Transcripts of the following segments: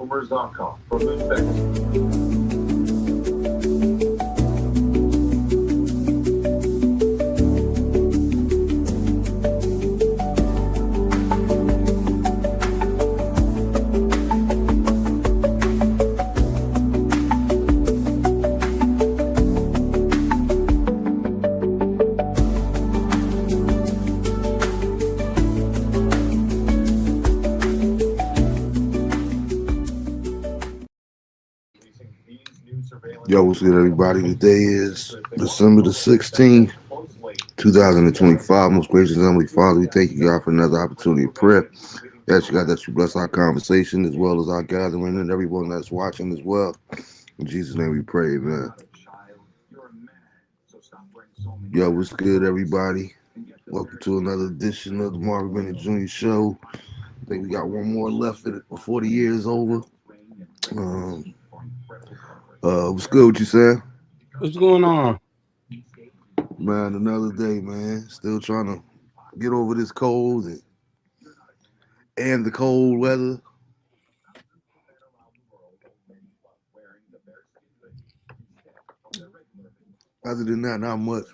Rumors.com from Bennett. Yo, what's good, everybody? Today is December the 16th, 2025. Most gracious and Heavenly Father, we thank you, God, for another opportunity of prayer. We ask you, God, that you bless our conversation as well as our gathering and everyone that's watching as well. In Jesus' name we pray, amen. Yo, what's good, everybody? Welcome to another edition of the Marvin Bennett Jr. Show. I think we got one more left before the year is over. What's good? What you saying? What's going on? Man, another day, man. Still trying to get over this cold and the cold weather. Other than that, not much.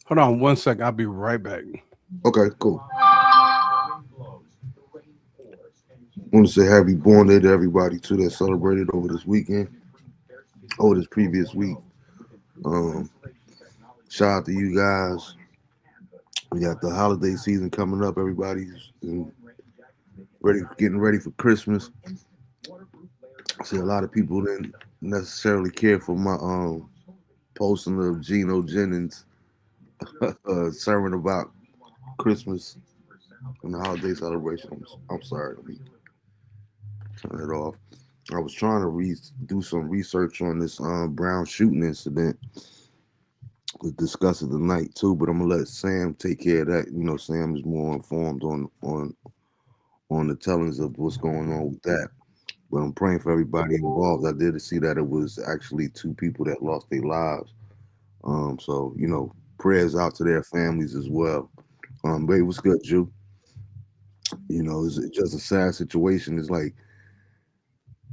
Hold on one second. I'll be right back. Okay, cool. Want to say happy born day to everybody too that celebrated over this weekend, over this previous week. Shout out to you guys. We got the holiday season coming up. Everybody's getting ready for Christmas. I see a lot of people didn't necessarily care for my posting of Geno Jennings sermon about Christmas and the holiday celebrations. I'm sorry, let me turn it off. I was trying to do some research on this Brown shooting incident to discuss it tonight too, but I'm gonna let Sam take care of that. You know, Sam is more informed on the tellings of what's going on with that. But I'm praying for everybody involved. I did see that it was actually two people that lost their lives. So prayers out to their families as well. Babe, what's good, Jew? It's just a sad situation. It's like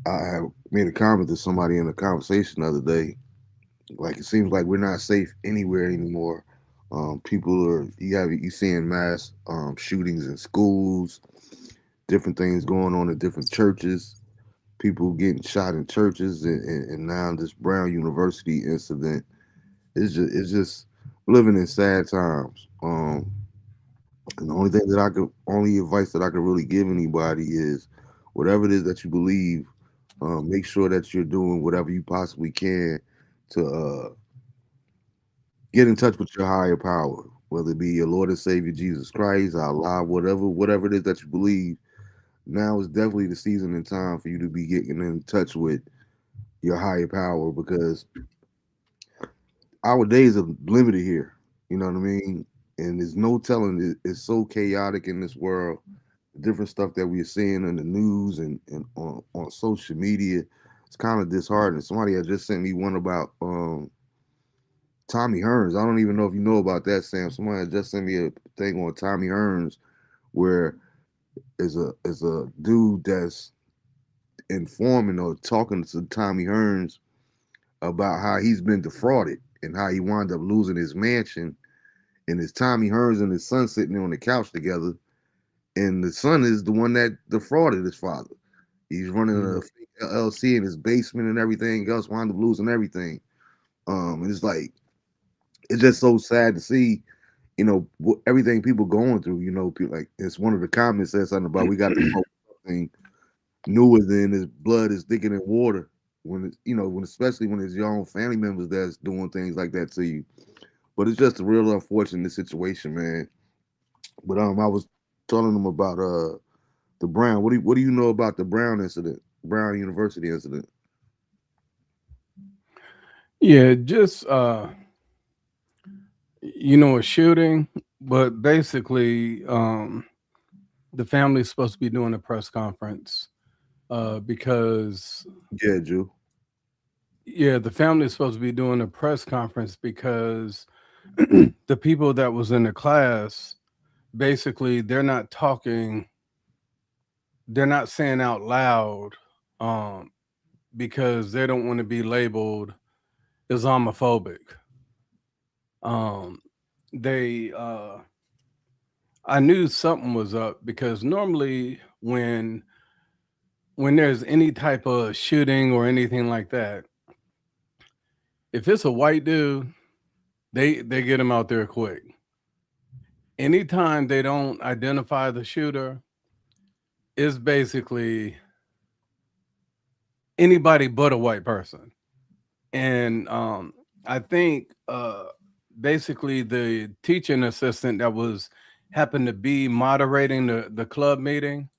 I have made a comment to somebody in a conversation the other day. Like it seems like we're not safe anywhere anymore. People are you seeing mass shootings in schools, different things going on in different churches, people getting shot in churches, and now this Brown University incident. It's just living in sad times. And the only advice that I could really give anybody is, whatever it is that you believe, make sure that you're doing whatever you possibly can to get in touch with your higher power, whether it be your Lord and Savior Jesus Christ, Allah, whatever it is that you believe. Now is definitely the season and time for you to be getting in touch with your higher power, because our days are limited here. You know what I mean? And there's no telling. It's so chaotic in this world. The different stuff that we're seeing in the news and on social media, it's kind of disheartening. Somebody had just sent me one about Tommy Hearns. I don't even know if you know about that, Sam. Somebody had just sent me a thing on Tommy Hearns, where is a dude that's informing or talking to Tommy Hearns about how he's been defrauded and how he wound up losing his mansion, and it's Tommy Hearns and his son sitting there on the couch together, and the son is the one that defrauded his father. He's running a fake LLC in his basement and everything else, wound up losing everything. And it's like, it's just so sad to see, everything people going through. People, like, it's one of the comments said something about, we got to smoke something newer than his blood is thicker than water. When it's, especially when it's your own family members that's doing things like that to you. But it's just a real unfortunate situation, man. But I was telling them about the Brown. What do you know about the Brown incident, Brown University incident? Yeah, just a shooting, but basically, the family's supposed to be doing a press conference because Yeah, Jew. the family is supposed to be doing a press conference because the people that was in the class, basically, they're not talking they're not saying out loud, um, because they don't want to be labeled Islamophobic. Um, they I knew something was up because normally when there's any type of shooting or anything like that, if it's a white dude, they get him out there quick. Anytime they don't identify the shooter, it's basically anybody but a white person. And I think basically the teaching assistant that was happened to be moderating the club meeting,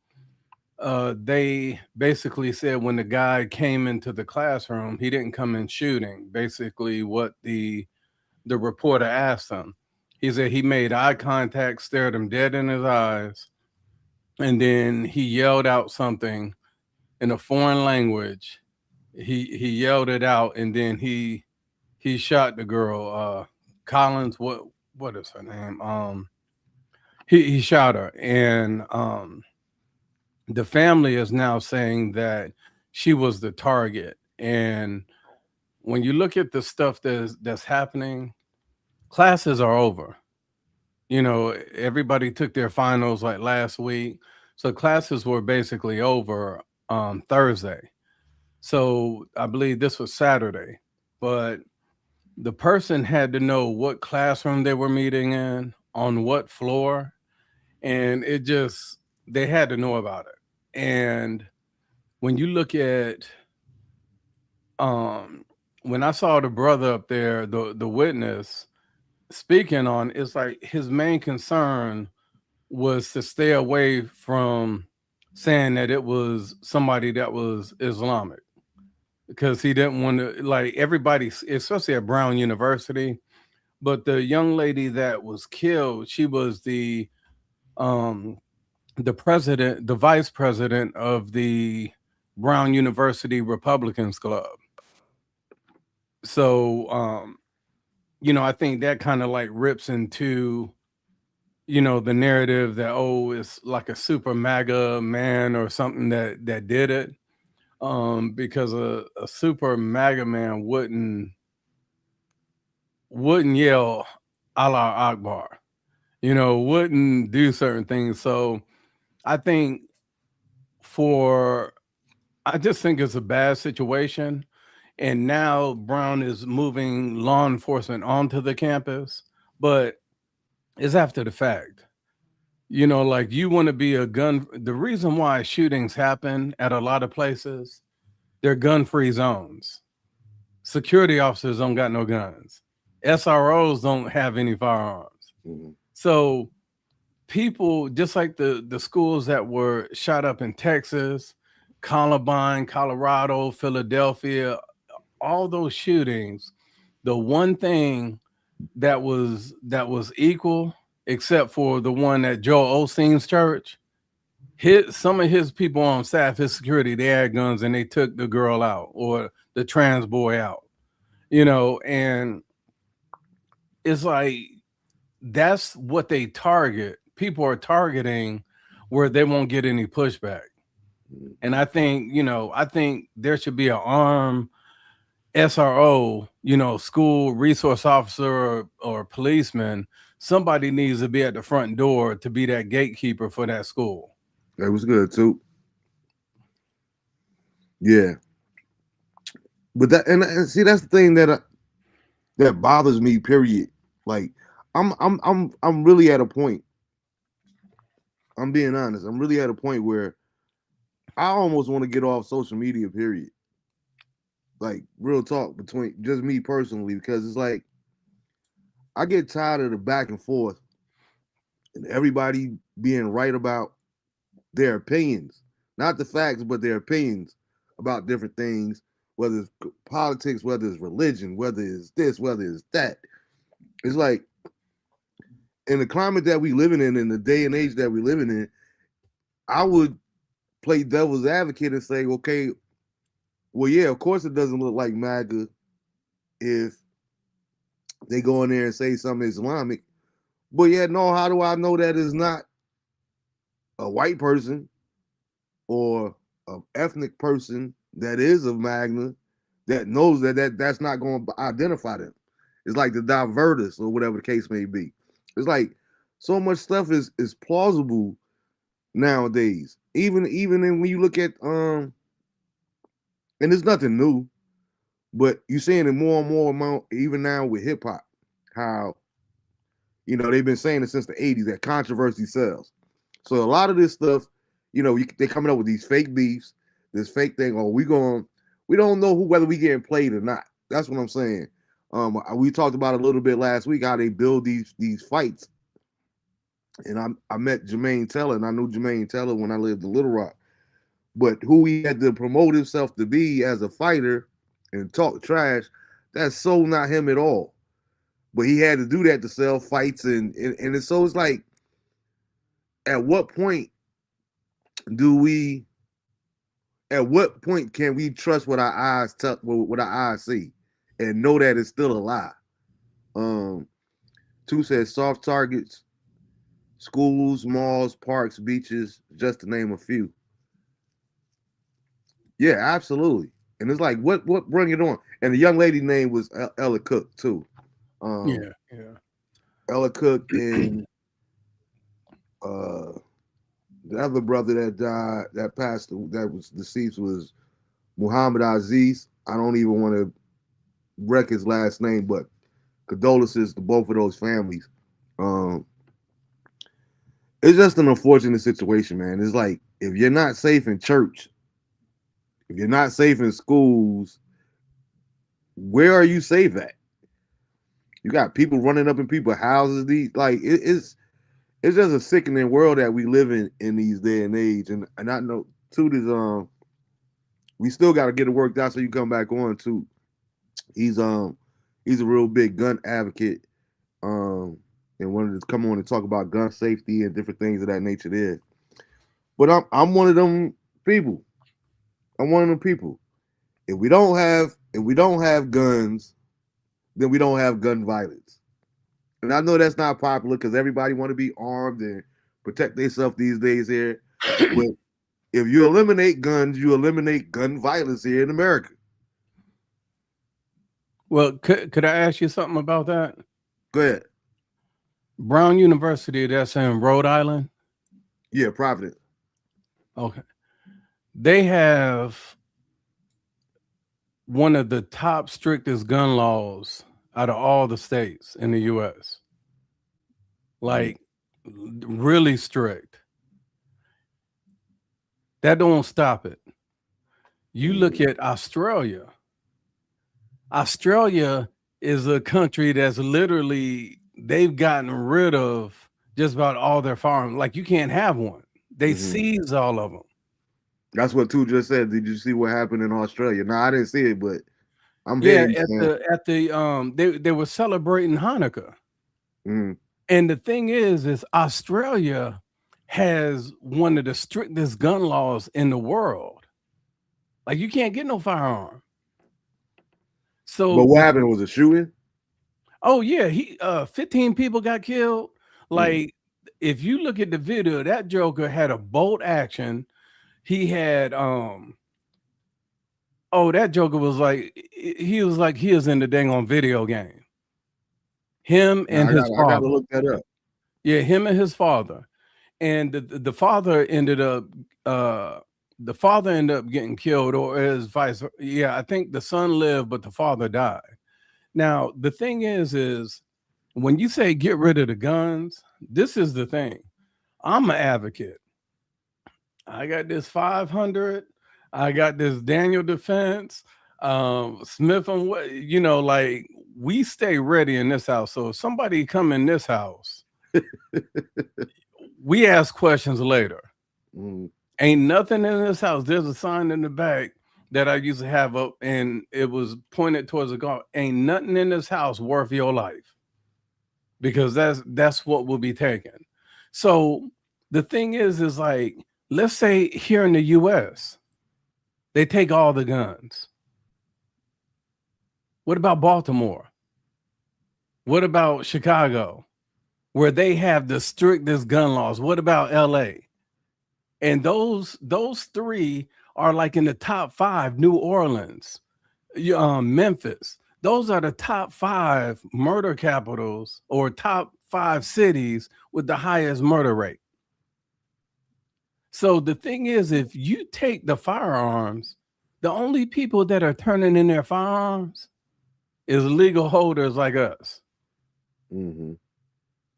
they basically said when the guy came into the classroom, he didn't come in shooting. Basically, what the reporter asked him, he said he made eye contact, stared him dead in his eyes, and then he yelled out something in a foreign language. He yelled it out, and then he shot the girl. Collins, what is her name? He shot her, and the family is now saying that she was the target. And when you look at the stuff that's happening, classes are over. You know, everybody took their finals like last week, so classes were basically over Thursday. So I believe this was Saturday, but the person had to know what classroom they were meeting in, on what floor, and it just they had to know about it. And when you look at um when I saw the brother up there, the witness speaking on, it's like his main concern was to stay away from saying that it was somebody that was Islamic, because he didn't want to, like, everybody, especially at Brown University. But the young lady that was killed, she was um the president, the vice president of the Brown University Republicans Club. So I think that kind of like rips into, the narrative that, oh, it's like a super MAGA man or something that did it. Because a super MAGA man wouldn't yell Allah Akbar, wouldn't do certain things. So I think for I just think it's a bad situation. And now Brown is moving law enforcement onto the campus, but it's after the fact. Like, you want to be a gun. The reason why shootings happen at a lot of places, they're gun free zones. Security officers don't got no guns. SROs don't have any firearms. Mhm. So people, just like the schools that were shot up in Texas, Columbine, Colorado, Philadelphia, all those shootings, the one thing that was equal, except for the one at Joel Osteen's church, some of his people on staff, his security, they had guns and they took the girl out or the trans boy out, and it's like that's what they target. People are targeting where they won't get any pushback. And I think there should be an armed SRO, school resource officer or policeman. Somebody needs to be at the front door to be that gatekeeper for that school. That was good too. Yeah, but and see, that's the thing that bothers me. Period. Like, I'm really at a point. I'm being honest. I'm really at a point where I almost want to get off social media. Period. Like, real talk, between just me personally, because it's like I get tired of the back and forth and everybody being right about their opinions, not the facts, but their opinions about different things, whether it's politics, whether it's religion, whether it's this, whether it's that. It's like, in the climate that we living in the day and age that we living in, I would play devil's advocate and say, okay, well, yeah, of course it doesn't look like MAGA if they go in there and say something Islamic. But yeah, no, how do I know that it's not a white person or an ethnic person that is of Magna that knows that's not going to identify them. It's like the diverters or whatever the case may be. It's like so much stuff is plausible nowadays. Even when you look at and it's nothing new, but you're seeing it more and more amount even now with hip hop. How they've been saying it since the 80s that controversy sells. So a lot of this stuff, they're coming up with these fake beefs, this fake thing. Oh, we don't know whether we getting played or not. That's what I'm saying. We talked about a little bit last week how they build these fights. And I met Jermaine Teller, and I knew Jermaine Teller when I lived in Little Rock. But who he had to promote himself to be as a fighter and talk trash, that's so not him at all. But he had to do that to sell fights, and so it's like, at what point can we trust what our eyes see and know that it's still a lie? Two says soft targets, schools, malls, parks, beaches, just to name a few. Yeah, absolutely. And it's like, what bring it on? And the young lady name was Ella Cook too. Yeah. Ella Cook and the other brother that died, that was deceased, was Muhammad Aziz. I don't even want to wreck his last name, but condolences to both of those families. It's just an unfortunate situation, man. It's like, if you're not safe in church, if you're not safe in schools, where are you safe at? You got people running up in people's houses. It's just a sickening world that we live in these day and age. And I know Toot is we still got to get it worked out so you come back on too. He's a real big gun advocate. And wanted to come on and talk about gun safety and different things of that nature there. But I'm one of them people. I'm one of them people. If we don't have guns, then we don't have gun violence. And I know that's not popular because everybody want to be armed and protect themselves these days here. But if you eliminate guns, you eliminate gun violence here in America. Well, could I ask you something about that? Go ahead. Brown University, that's in Rhode Island? Yeah, Providence. Okay. They have one of the top strictest gun laws out of all the states in the U.S. Like, really strict. That don't stop it. You look at Australia. Australia is a country that's literally, they've gotten rid of just about all their firearms. Like, you can't have one. They seize all of them. That's what Tu just said. Did you see what happened in Australia? No, I didn't see it, but I'm Yeah, hearing they were celebrating Hanukkah. Mm-hmm. And the thing is Australia has one of the strictest gun laws in the world. Like, you can't get no firearm. So, but what happened? Was a shooting? Oh yeah, 15 people got killed. Like, if you look at the video, that Joker had a bolt action. He had that Joker was like, he was in the dang on video game. Him and his father. I gotta look that up. Yeah, him and his father. And the father ended up getting killed, or as vice. Yeah, I think the son lived, but the father died. Now, the thing is when you say get rid of the guns, this is the thing. I'm an advocate. I got this 500. I got this Daniel Defense, Smith and what, like, we stay ready in this house. So if somebody come in this house, we ask questions later. Ain't nothing in this house. There's a sign in the back that I used to have up, and it was pointed towards the golf. Ain't nothing in this house worth your life, because that's what will be taken. So the thing is like, let's say here in the US, they take all the guns. What about Baltimore? What about Chicago, where they have the strictest gun laws? What about LA? And those three are like in the top 5. New Orleans, Memphis. Those are the top 5 murder capitals or top 5 cities with the highest murder rate. So the thing is, if you take the firearms, the only people that are turning in their firearms is legal holders like us. Mm-hmm.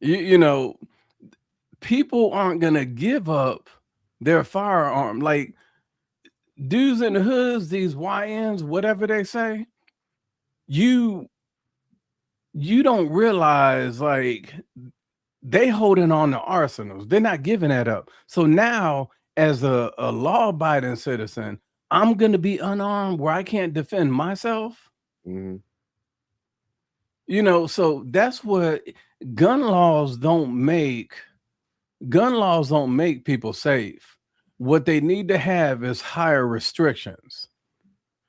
You know, people aren't gonna give up their firearm. Like dudes in the hoods, these YNs, whatever they say, you don't realize like they holding on to arsenals. They're not giving that up. So now, as a law-abiding citizen, I'm gonna be unarmed where I can't defend myself. Mm-hmm. So that's what gun laws don't make. Gun laws don't make people safe. What they need to have is higher restrictions.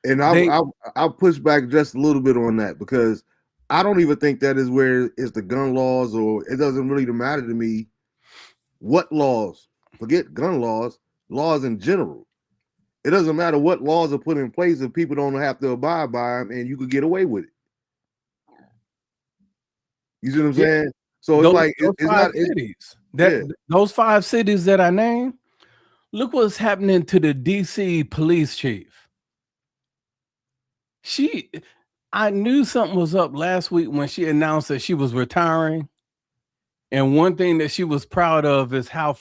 And They I'll push back just a little bit on that, because I don't even think that is where it's the gun laws, or it doesn't really matter to me what laws. Forget gun laws, laws in general. It doesn't matter what laws are put in place if people don't have to abide by them, and you could get away with it. You see what I'm Yeah, saying? So it's those like those it's 5 not. It, cities. yeah. Those 5 cities that I named, look what's happening to the DC police chief. I knew something was up last week when she announced that she was retiring. And one thing that she was proud of is how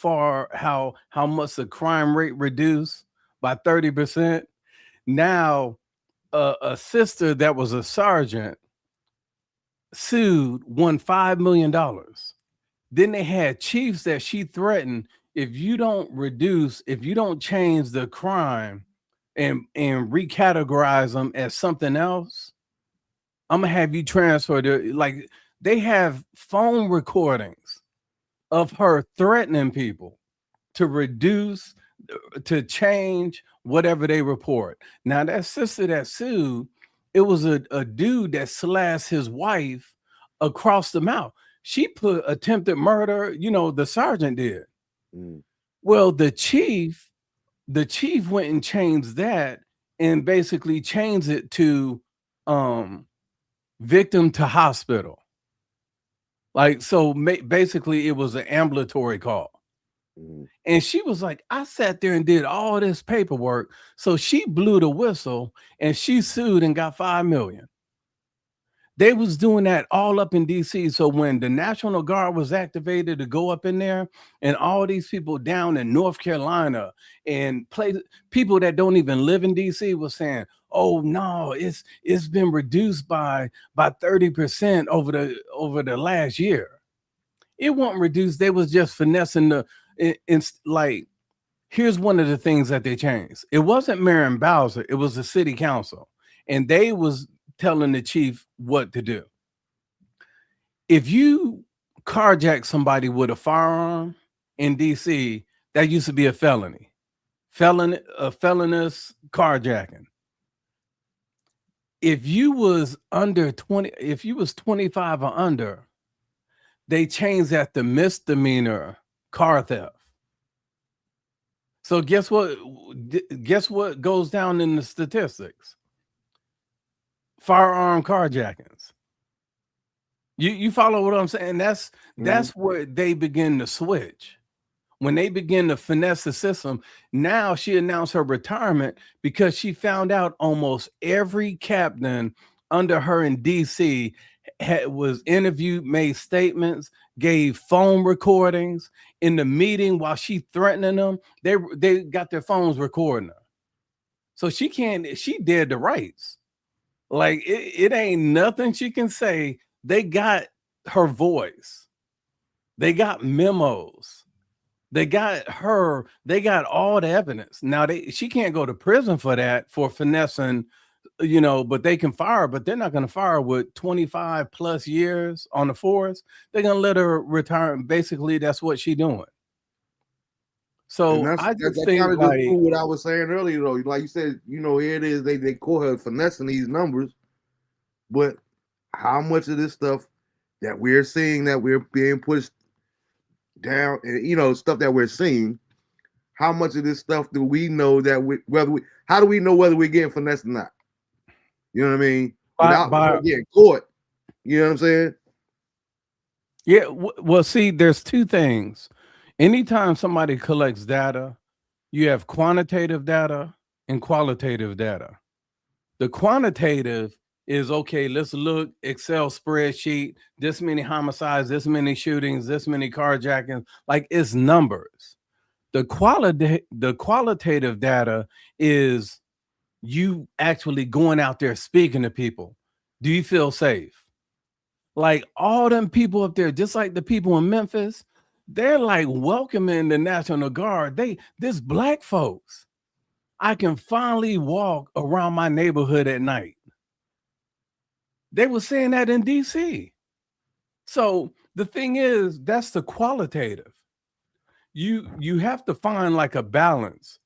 much the crime rate reduced by 30%. Now, a sister that was a sergeant sued, won $5 million. Then they had chiefs that she threatened, if you don't change the crime and recategorize them as something else, I'm gonna have you transferred to, like, they have phone recordings of her threatening people to reduce, to change whatever they report. Now that sister that sued, it was a dude that slashed his wife across the mouth. She put attempted murder, the sergeant did. Mm. Well, the chief went and changed that and basically changed it to victim to hospital. Like, so basically it was an ambulatory call. Mm. And she was like, I sat there and did all this paperwork. So she blew the whistle and she sued and got 5 million. They was doing that all up in DC. So when the National Guard was activated to go up in there, and all these people down in North Carolina and people that don't even live in DC was saying, oh no, it's been reduced by 30% over the last year. It wasn't reduced. They was just finessing like, here's one of the things that they changed. It wasn't Marion Bowser, it was the city council. And they was telling the chief what to do. If you carjack somebody with a firearm in DC, that used to be a felony. Felonious carjacking. If you was under 20, if you was 25 or under, they changed that to misdemeanor car theft. So guess what? Guess what goes down in the statistics? Firearm carjackings. You follow what I'm saying? That's where they begin to switch. When they begin to finesse the system. Now she announced her retirement because she found out almost every captain under her in DC was interviewed, made statements, gave phone recordings in the meeting while she threatening them. They got their phones recording her. So she dead to rights. Like it ain't nothing she can say. They got her voice. They got memos. They got her. They got all the evidence. Now she can't go to prison for that, for finessing, but they can fire her, but they're not going to fire her with 25 plus years on the force. They're going to let her retire. Basically, that's what she's doing. And So that's I that just think, kind of just like, prove what I was saying earlier, though. Like you said, here it is. They call her finessing these numbers, but how much of this stuff that we're seeing, that we're being pushed down, and stuff that we're seeing, how much of this stuff do we know how do we know whether we're getting finessed or not? You know what I mean? Without getting caught. You know what I'm saying? Yeah. Well, see, there's two things. Anytime somebody collects data, you have quantitative data and qualitative data. The quantitative is okay, let's look, Excel spreadsheet, this many homicides, this many shootings, this many carjackings, like it's numbers. The qualitative data is you actually going out there speaking to people. Do you feel safe? Like all them people up there, just like the people in Memphis, they're like welcoming the National Guard. This black folks. I can finally walk around my neighborhood at night. They were saying that in DC. So the thing is, that's the qualitative. You have to find like a balance.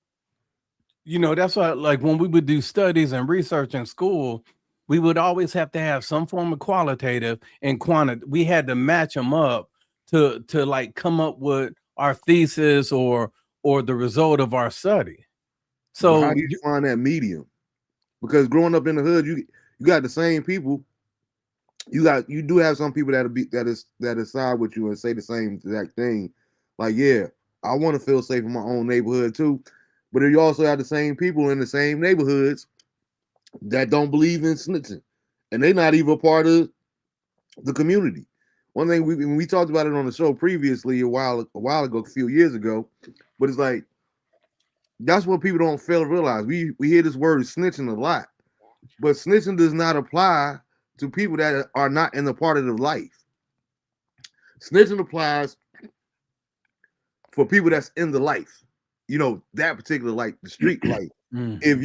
You know, that's why like when we would do studies and research in school, we would always have to have some form of qualitative and quantitative. We had to match them up to like come up with our thesis or the result of our study. So how do you find that medium? Because growing up in the hood, you got the same people. You do have some people that side with you and say the same exact thing. Like, yeah, I want to feel safe in my own neighborhood too. But you also have the same people in the same neighborhoods that don't believe in snitching. And they're not even a part of the community. One thing we talked about it on the show previously a while ago, a few years ago, but it's like that's what people don't fail to realize. We hear this word snitching a lot, but snitching does not apply to people that are not in the part of the life. Snitching applies for people that's in the life. You know, that particular life, the street life. If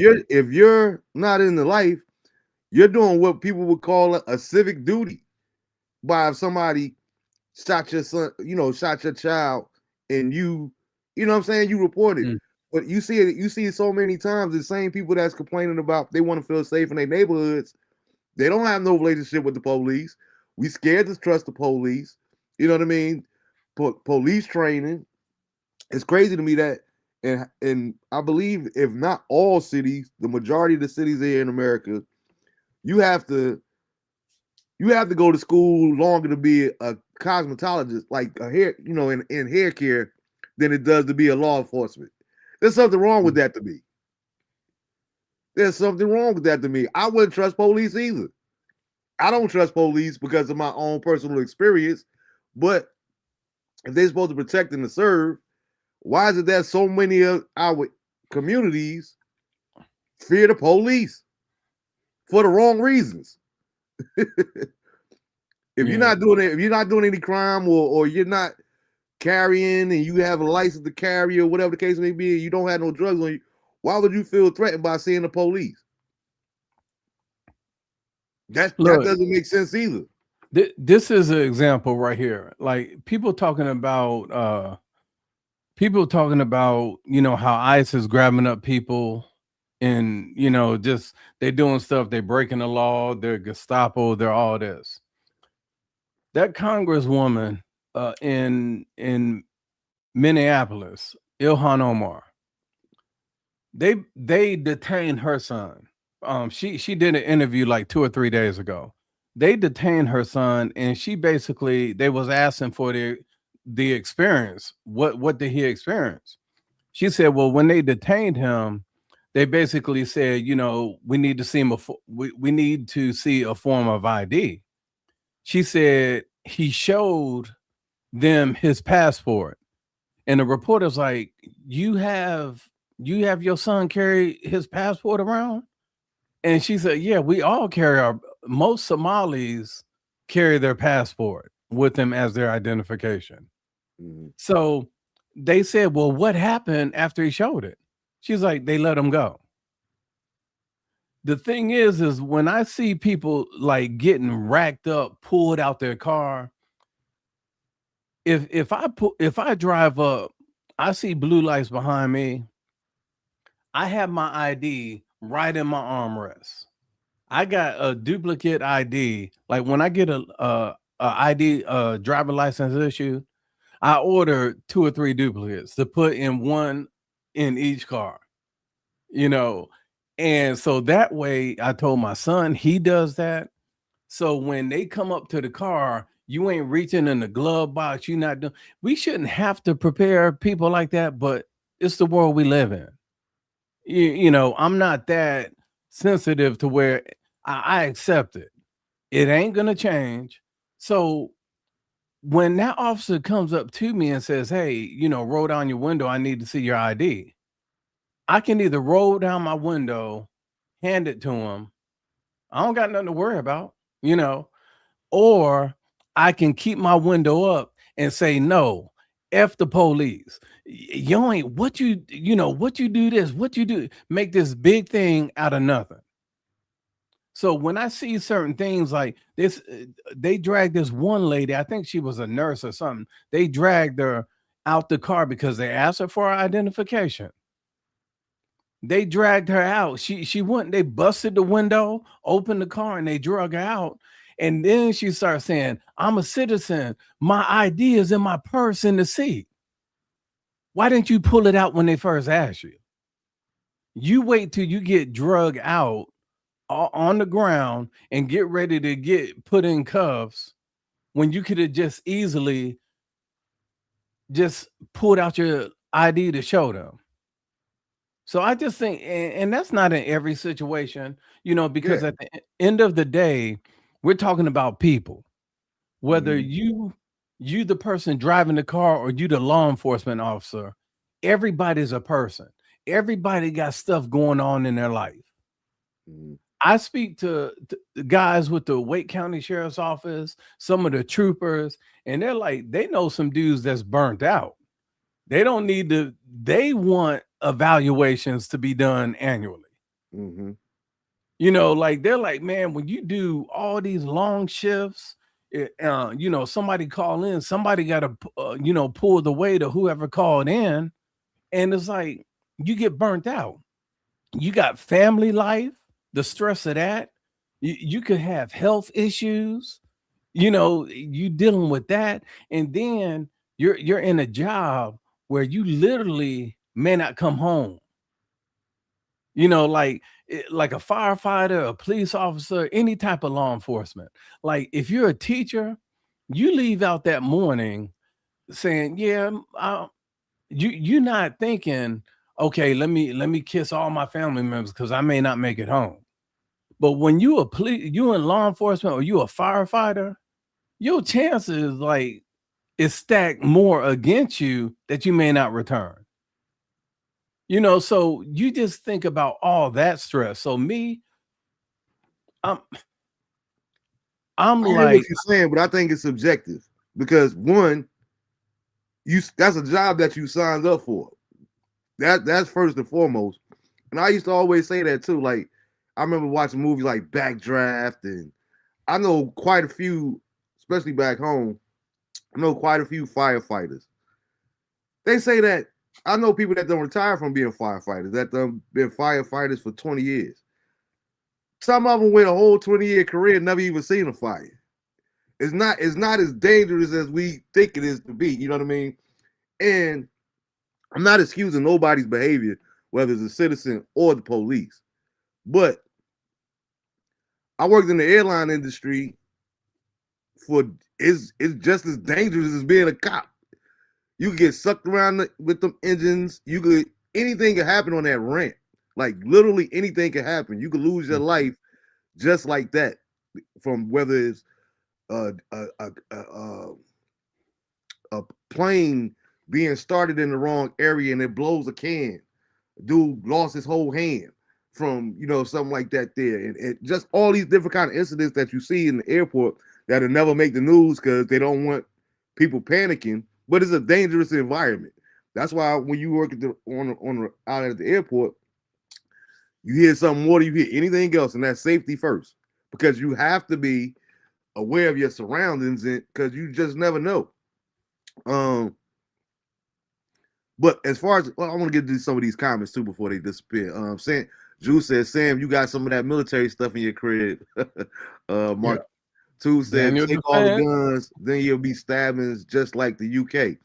you're not in the life, you're doing what people would call a civic duty. By if somebody shot your son, shot your child, and you know what I'm saying, you report it. But you see it so many times, the same people that's complaining about they want to feel safe in their neighborhoods, they don't have no relationship with the police. We scared to trust the police. You know what I mean? Police training. It's crazy to me that, and I believe if not all cities, the majority of the cities here in America, you have to go to school longer to be a cosmetologist, like a hair, in hair care, than it does to be a law enforcement. There's something wrong with that to me. There's something wrong with that to me. I wouldn't trust police either. I don't trust police because of my own personal experience. But if they're supposed to protect and to serve, why is it that so many of our communities fear the police for the wrong reasons? If you're not doing any crime or you're not carrying and you have a license to carry or whatever the case may be, and you don't have no drugs on you, why would you feel threatened by seeing the police? That doesn't make sense either. This is an example right here. Like people talking about, how ICE is grabbing up people and, just they're doing stuff, they're breaking the law, they're Gestapo, they're all this. That congresswoman in Minneapolis, Ilhan Omar, they detained her son. She did an interview like 2 or 3 days ago. They detained her son, and they was asking for the experience. What did he experience? She said, well, when they detained him, they basically said, we need to see we need to see a form of ID. She said he showed them his passport, and the reporter's like, you have your son carry his passport around? And she said, yeah, we all most Somalis carry their passport with them as their identification. Mm-hmm. So they said, well, what happened after he showed it? She's like, they let him go. The thing is when I see people like getting racked up, pulled out their car, if I drive up, I see blue lights behind me, I have my ID right in my armrest. I got a duplicate ID. Like when I get a ID driver license issue, I order 2 or 3 duplicates to put in one in each car, you know. And so that way I told my son, he does that. So when they come up to the car, you ain't reaching in the glove box. You not doing. We shouldn't have to prepare people like that, but it's the world we live in. You know, I'm not that sensitive to where I accept it. It ain't gonna change. So when that officer comes up to me and says, "Hey, you know, roll down your window. I need to see your ID." I can either roll down my window, hand it to him. I don't got nothing to worry about, you know, or I can keep my window up and say, "No, F the police. You ain't you know, what you do this, what you do, make this big thing out of nothing." So when I see certain things like this, they dragged this one lady, I think she was a nurse or something. They dragged her out the car because they asked her for her identification. They dragged her out. She went, they busted the window, opened the car, and they drug her out. And then she started saying, "I'm a citizen. My ID is in my purse in the seat." Why didn't you pull it out when they first asked you? You wait till you get drug out on the ground and get ready to get put in cuffs when you could have just easily just pulled out your ID to show them. So I just think, and that's not in every situation, you know, Yeah. because at the end of the day, we're talking about people. Whether Mhm. you the person driving the car or you the law enforcement officer, everybody's a person. Everybody got stuff going on in their life. Mhm. I speak to the guys with the Wake County Sheriff's Office, some of the troopers, and they're like, they know some dudes that's burnt out. They don't need to, they want evaluations to be done annually. Mhm. You know, like they're like, man, when you do all these long shifts, you know, somebody call in, somebody got to, you know, pull the weight of whoever called in, and it's like you get burnt out. You got family life, the stress of that. You could have health issues. You know, you dealing with that, and then you're in a job where you literally may not come home. You know, like like a firefighter, a police officer, any type of law enforcement. Like if you're a teacher, you leave out that morning saying, "Yeah, you're not thinking, okay, let me kiss all my family members because I may not make it home." But when you in law enforcement or you a firefighter, your chances like is stacked more against you that you may not return. You know, so you just think about all that stress. So me, I'm I'm I hear what like, you're saying, but I think it's subjective because one, that's a job that you signed up for. That's first and foremost. And I used to always say that too. Like I remember watching movies like Backdraft, and I know quite a few, especially back home. I know quite a few firefighters. They say that I know people that don't retire from being firefighters, that done been firefighters for 20 years. Some of them went a whole 20-year career and never even seen a fire. It's not as dangerous as we think it is to be. You know what I mean? And I'm not excusing nobody's behavior, whether it's a citizen or the police. But I worked in the airline industry for it's just as dangerous as being a cop. You could get sucked around with them engines. You could anything could happen on that ramp. Like literally anything could happen. You could lose your life just like that. From whether it's a a, a, a, a plane being started in the wrong area and it blows a can. Dude lost his whole hand from something like that there, and just all these different kind of incidents that you see in the airport that'll never make the news because they don't want people panicking. But it's a dangerous environment. That's why when you work out at the airport, you hear something more than you hear anything else, and that's safety first because you have to be aware of your surroundings because you just never know. Um, But as far as I want to get to some of these comments too before they disappear. Sam, Drew says, Sam, you got some of that military stuff in your crib. yeah, Mark Two said, Daniel take all the Defense. guns, then you'll be stabbings just like the UK.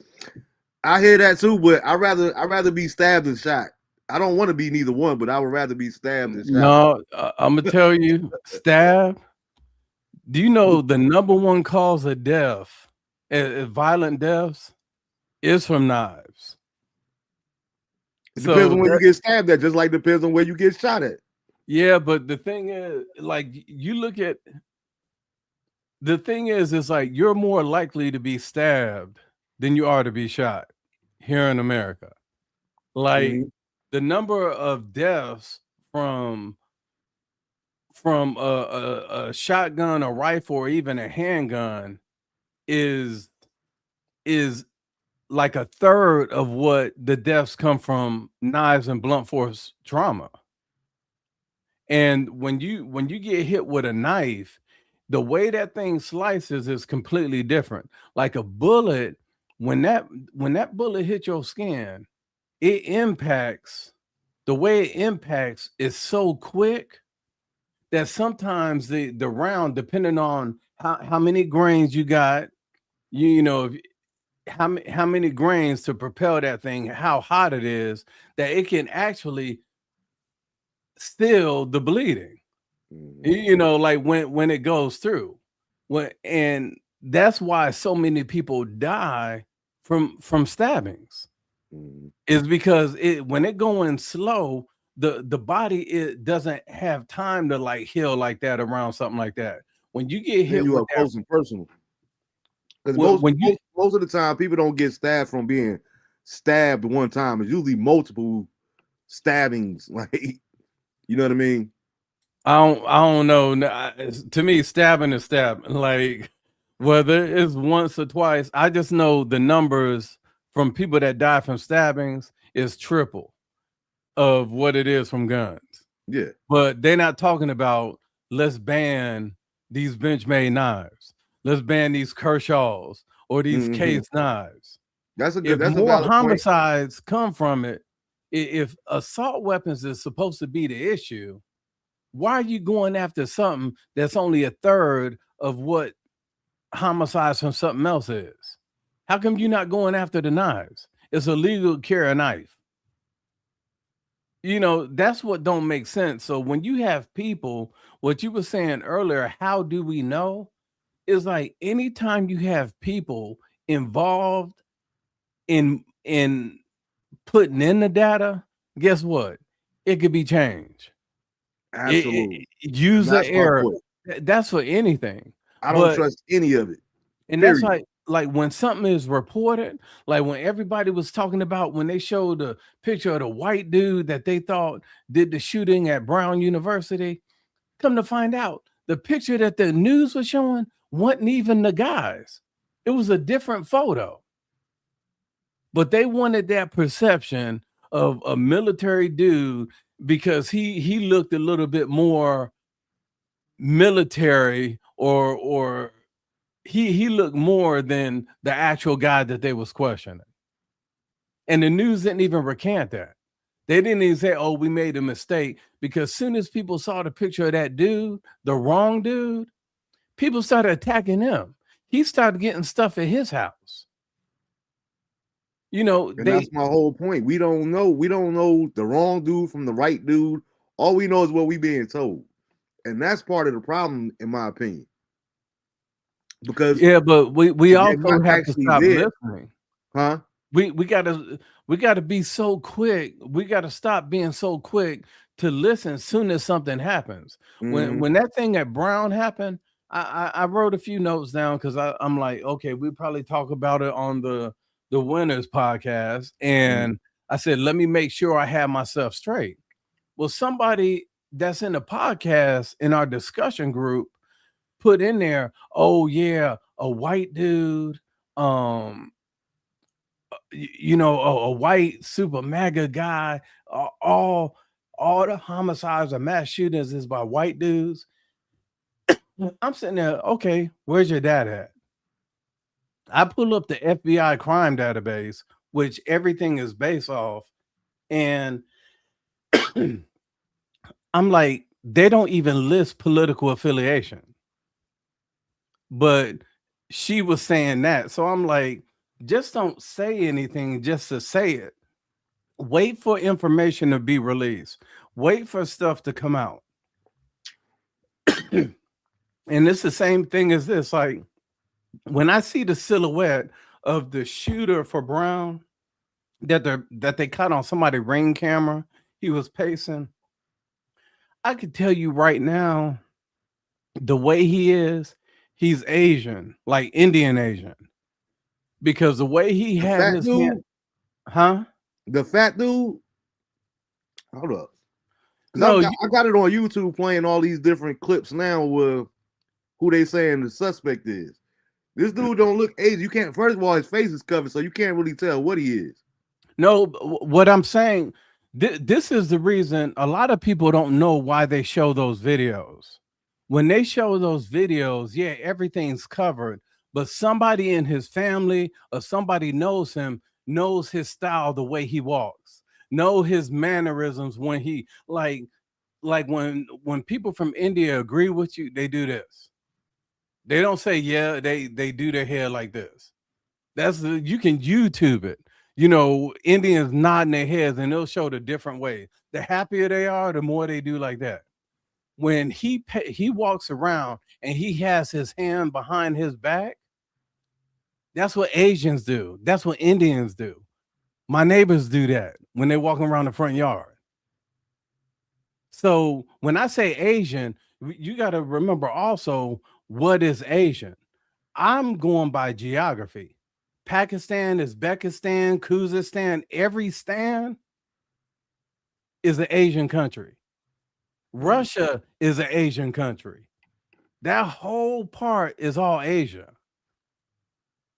I hear that too, but I rather be stabbed than shot. I don't want to be neither one, but I would rather be stabbed than shot. No, I'm gonna tell you, stab. Do you know the number one cause of death, violent deaths, is from knives? It depends on where you that, get stabbed at, just like depends on where you get shot at. yeah, but the thing is, like you look at the thing is, it's like you're more likely to be stabbed than you are to be shot here in America. Like the number of deaths from a shotgun, a rifle, or even a handgun is like a third of what the deaths come from knives and blunt force trauma. And when you get hit with a knife, the way that thing slices is completely different. Like a bullet, when that bullet hit your skin, it impacts the way it impacts is so quick that sometimes the round, depending on how many grains you got, you know, how many grains to propel that thing, how hot it is, that it can actually still the bleeding. You know, like when it goes through. And that's why so many people die from stabbings. Is because when it going slow, the body, it doesn't have time to like heal like that around something like that. When you get hit you with are close and personal. Because when most of the time, people don't get stabbed from being stabbed one time. It's usually multiple stabbings. Like, you know what I mean? I don't know. To me, stabbing is stabbing. Like whether it's once or twice, I just know the numbers from people that die from stabbings is triple of what it is from guns. Yeah. But they're not talking about let's ban these Benchmade knives. Let's ban these Kershaws or these Case knives. That's If a more valid point. homicides come from it, if assault weapons is supposed to be the issue, why are you going after something that's only a third of what homicides from something else is? How come you're not going after the knives? It's illegal to carry a knife. You know, that's what don't make sense. So when you have people, what you were saying earlier, how do we know? Is like anytime you have people involved in putting in the data, guess what? It could be changed. Absolutely. User error. That's for anything. I don't trust any of it. And period. That's like when something is reported, like when everybody was talking about when they showed a picture of the white dude that they thought did the shooting at Brown University. Come to find out, the picture that the news was showing wasn't even the guys. It was a different photo. But they wanted that perception of a military dude because he looked a little bit more military or he looked more than the actual guy that they was questioning. And the news didn't even recant that. They didn't even say, oh, we made a mistake, because as soon as people saw the picture of that dude, the wrong dude, people started attacking him. He started getting stuff at his house. You know, that's my whole point. We don't know the wrong dude from the right dude. All we know is what we being told. And that's part of the problem, in my opinion. Because but we also have to stop listening. Huh? We gotta be so quick. We gotta stop being so quick to listen as soon as something happens. When that thing at Brown happened, I wrote a few notes down because I'm like, okay, we probably talk about it on the Winners podcast. And I said, let me make sure I have myself straight. Well, somebody that's in the podcast in our discussion group put in there, oh yeah, a white dude, you know, a white super MAGA guy, all the homicides and mass shootings is by white dudes. I'm sitting there, okay, where's your dad at? I pull up the FBI crime database, which everything is based off, and I'm like, they don't even list political affiliation. But she was saying that. So I'm like, just don't say anything just to say it. Wait for information to be released. Wait for stuff to come out. And it's the same thing as this. Like when I see the silhouette of the shooter for Brown that they caught on somebody's ring camera, he was pacing. I could tell you right now, the way he is, he's Asian, like Indian Asian, because the way he The had fat his hand, dude, huh? the fat dude. Hold up, No, because I got it on YouTube playing all these different clips now with who they saying the suspect is. This dude don't look Asian. You can't. First of all, his face is covered, so you can't really tell what he is. no. What I'm saying, this is the reason a lot of people don't know why they show those videos. When they show those videos, yeah, everything's covered, but somebody in his family or somebody knows him, knows his style, the way he walks, know his mannerisms when he like when people from India agree with you, they do this. They don't say yeah, they do their hair like this. That's you can YouTube it. You know, Indians nodding their heads and they'll show the different way. The happier they are, the more they do like that. When he walks around and he has his hand behind his back, that's what Asians do. That's what Indians do. My neighbors do that when they're walking around the front yard. So when I say Asian, you got to remember also what is Asian. I'm going by geography. Pakistan, Uzbekistan, Kyrgyzstan, every stan is an Asian country. Russia is an Asian country. That whole part is all Asia.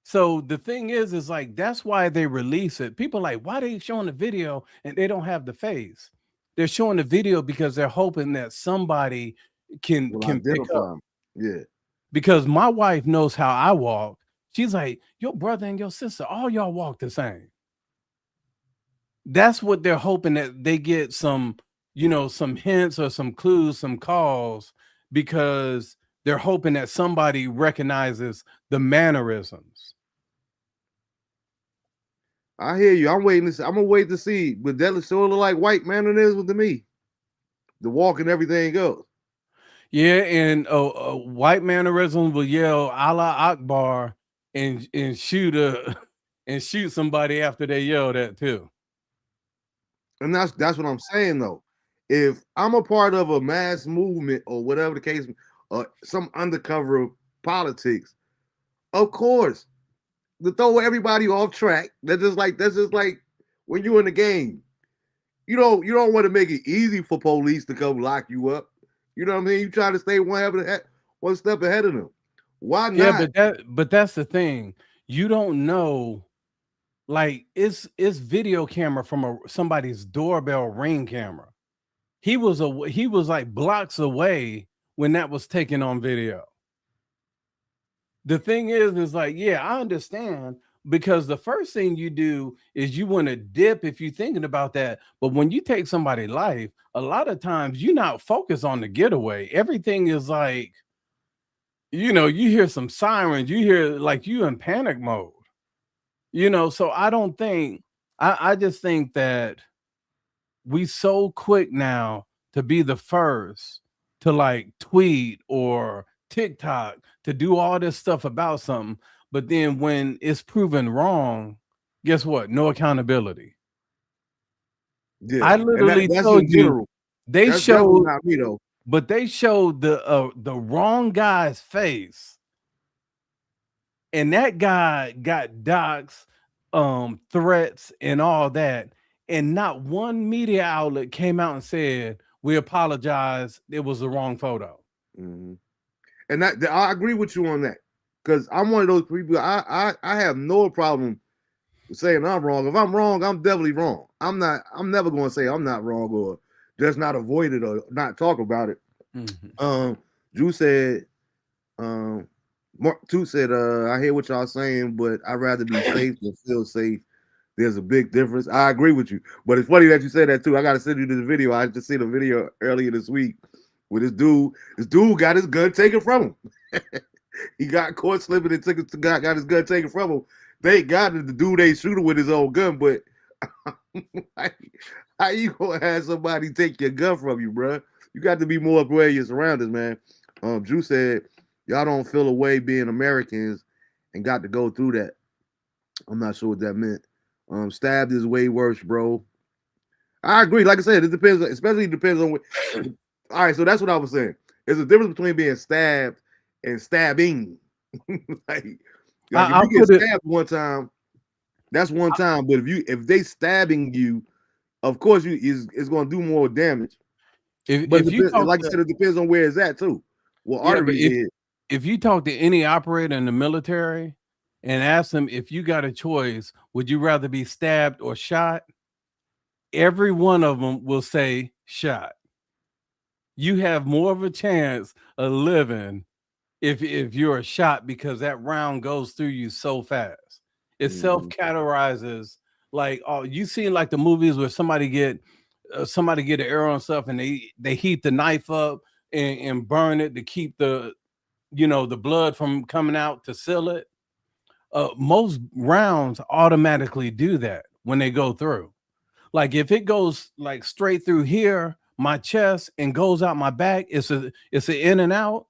So the thing is like that's why they release it. People are like, why are they showing the video and they don't have the face? They're showing the video because they're hoping that somebody can pick up. Him. Yeah. Because my wife knows how I walk. She's like, your brother and your sister, all y'all walk the same. That's what they're hoping, that they get some, you know, some hints or some clues, some calls, because they're hoping that somebody recognizes the mannerisms. I hear you. I'm waiting to see. I'm gonna wait to see. But that sure look like white mannerisms to me. The walk and everything else. Yeah, and white mannerisms will yell Allah Akbar and shoot and shoot somebody after they yell that too. And that's what I'm saying though. If I'm a part of a mass movement or whatever the case, or some undercover politics, of course, to throw everybody off track. That's just like when you're in the game. You don't want to make it easy for police to come lock you up. You know what I mean? You try to stay one step ahead of them. Why not? Yeah, but that's the thing. You don't know, like it's video camera from somebody's doorbell ring camera. He was like blocks away when that was taken on video. The thing is like, yeah, I understand, because the first thing you do is you want to dip if you're thinking about that. But when you take somebody's life, a lot of times you're not focused on the getaway. Everything is like, you know, you hear some sirens, you hear like you in panic mode, you know. So I don't think, I just think that we so quick now to be the first to like tweet or TikTok to do all this stuff about something, but then when it's proven wrong, guess what? No accountability. Yeah, I literally told you they showed, not me though. but they showed the wrong guy's face, and that guy got doxxed, threats, and all that, and not one media outlet came out and said, "We apologize. It was the wrong photo." Mm-hmm. And that I agree with you on that, because I'm one of those people. I have no problem saying I'm wrong. If I'm wrong, I'm definitely wrong. I'm never going to say I'm not wrong or just not avoid it or not talk about it. Mm-hmm. Drew said, Mark too said, I hear what y'all saying, but I'd rather be safe than feel safe. There's a big difference. I agree with you, but it's funny that you said that too. I got to send you this video. I just seen a video earlier this week with this dude. This dude got his gun taken from him. He got caught slipping and got his gun taken from him. Thank God that the dude ain't shooting with his own gun, but how you gonna have somebody take your gun from you, bro? You got to be more aware of your surroundings, man. Drew said, y'all don't feel away being Americans and got to go through that. I'm not sure what that meant. Stabbed is way worse, bro. I agree. Like I said, it depends, especially depends on what. All right, so that's what I was saying. There's a difference between being stabbed and stabbing. like if I'll you get put it. stabbed one time, that's one time. But if they stabbing you, of course it's going to do more damage. But If you talk like I to, said, it depends on where it's at too. What yeah, but arteries it hit. if you talk to any operator in the military and ask them if you got a choice, would you rather be stabbed or shot? Every one of them will say shot. You have more of a chance of living if you're a shot because that round goes through you so fast. It self-cauterizes. Like, oh, you seen like the movies where somebody get an arrow and stuff, and they heat the knife up and burn it to keep the the blood from coming out to seal it. Most rounds automatically do that when they go through. Like if it goes like straight through here, my chest, and goes out my back, it's an in and out.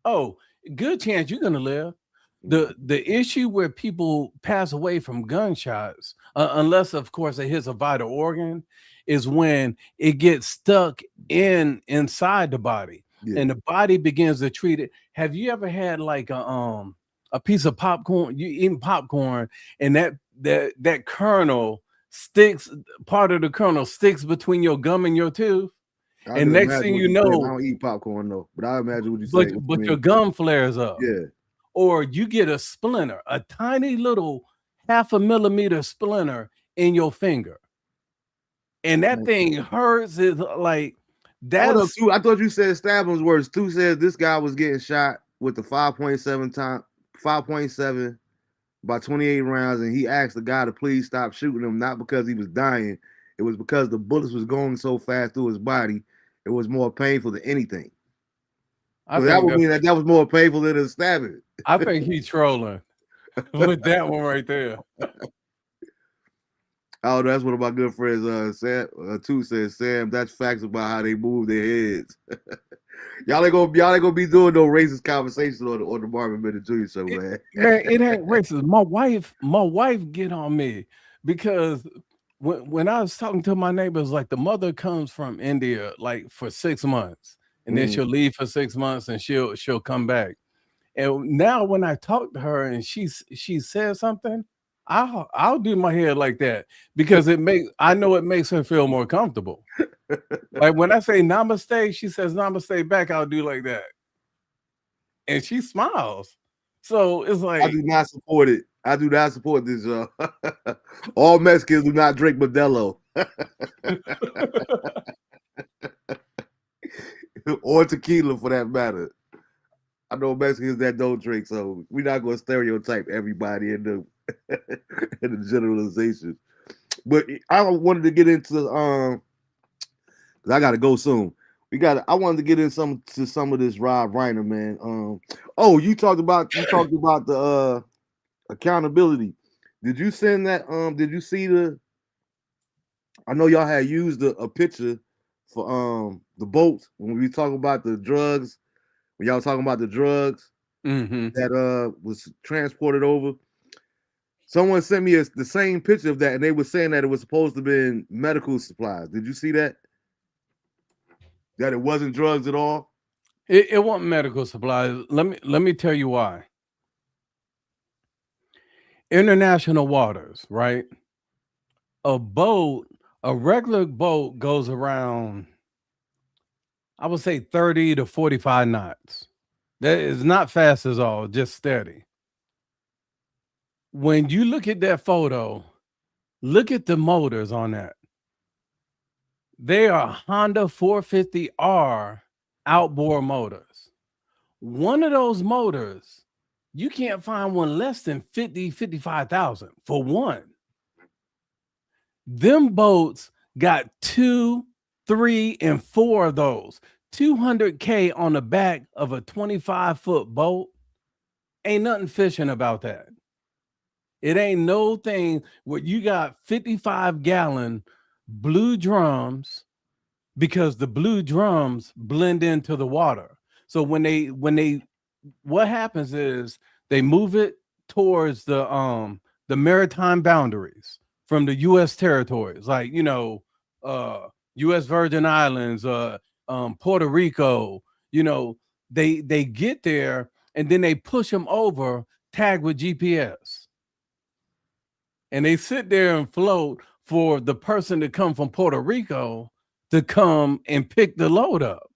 Oh, good chance you're gonna live. The issue where people pass away from gunshots, unless of course it hits a vital organ, is when it gets stuck inside the body, and the body begins to treat it. Have you ever had like a piece of popcorn? You eating popcorn, and that kernel sticks. Part of the kernel sticks between your gum and your tooth, I and can next imagine thing what you you're saying. I know, don't eat popcorn though, but I imagine what you say. but your gum flares up. Yeah. Or you get a splinter, a tiny little 0.5 millimeter splinter in your finger, and that thing hurts. Is like Hold up, that's too. I thought you said stabbing was worse. Two said this guy was getting shot with the 5.7 by 28 rounds, and he asked the guy to please stop shooting him, not because he was dying. It was because the bullets was going so fast through his body. It was more painful than anything. I So that think would mean that was more painful than a stabbing. I think he's trolling with that one right there. Oh, that's one of my good friends. Sam, too says, Sam, that's facts about how they move their heads. y'all ain't gonna be doing no racist conversations on the Marvin Bennett Jr. show, man. Man, it ain't racist. My wife get on me because when I was talking to my neighbors, like the mother comes from India like for 6 months, and then she'll leave for 6 months, and she'll come back. And now when I talk to her and she says something, I'll do my head like that because I know it makes her feel more comfortable. Like when I say namaste, she says namaste back, I'll do like that. And she smiles. So it's I like do not support it. I do not support this. All Mexicans do not drink Modelo or tequila for that matter. I know Mexicans that don't drink, so we're not going to stereotype everybody in the in the generalization. But I wanted to get into cause I got to go soon. I wanted to get in some of this Rob Reiner, man. Oh, you talked about the accountability. Did you send that? Did you see the? I know y'all had used a picture for the boat when we talking about the drugs. When y'all talking about the drugs that was transported over. Someone sent me the same picture of that, and they were saying that it was supposed to be medical supplies. Did you see that? That it wasn't drugs at all. it wasn't medical supplies. Let me tell you why. International waters, right? A boat, a regular boat goes around, I would say 30 to 45 knots. That is not fast at all, just steady. When you look at that photo, look at the motors on that. They are Honda 450R outboard motors. One of those motors, you can't find one less than 55,000 for one. Them boats got 2, 3, and 4 of those. 200K on the back of a 25-foot boat. Ain't nothing fishing about that. It ain't no thing where you got 55-gallon blue drums because the blue drums blend into the water. So when they what happens is they move it towards the maritime boundaries from the US territories, like uh US Virgin Islands, Puerto Rico, you know, they get there and then they push them over, tagged with GPS. And they sit there and float for the person to come from Puerto Rico to come and pick the load up.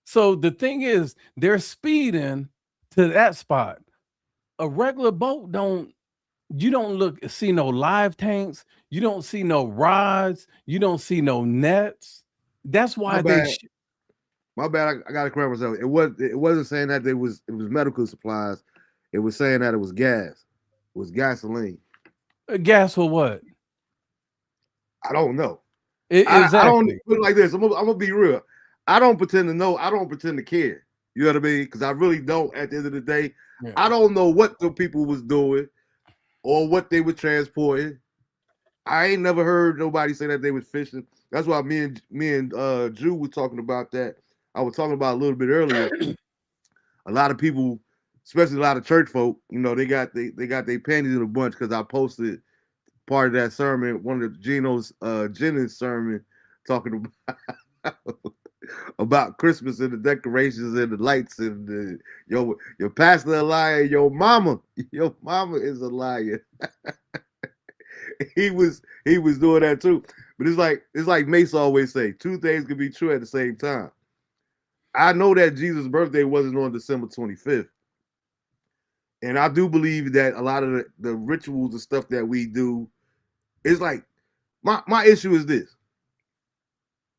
So the thing is, they're speeding to that spot. A regular boat you don't see no live tanks, you don't see no rods, you don't see no nets. That's My why bad. My bad. I got to correct myself. It wasn't saying that it was medical supplies. It was saying that it was gas. It was gasoline. gas for what? I don't know. I don't Exactly. put it like this. I'm gonna be real. I don't pretend to know. I don't pretend to care. You know what I mean? Because I really don't. At the end of the day, Yeah. I don't know what the people was doing or what they were transporting. I ain't never heard nobody say that they was fishing. That's why me and Drew was talking about that. I was talking about a little bit earlier. A lot of people, especially a lot of church folk, they got their panties in a bunch because I posted part of that sermon, one of the Jennings sermon, talking about Christmas and the decorations and the lights and your pastor a liar, your mama is a liar. he was doing that too. But it's like Mace always say, two things can be true at the same time. I know that Jesus' birthday wasn't on December 25th. And I do believe that a lot of the rituals and stuff that we do is like, my issue is this,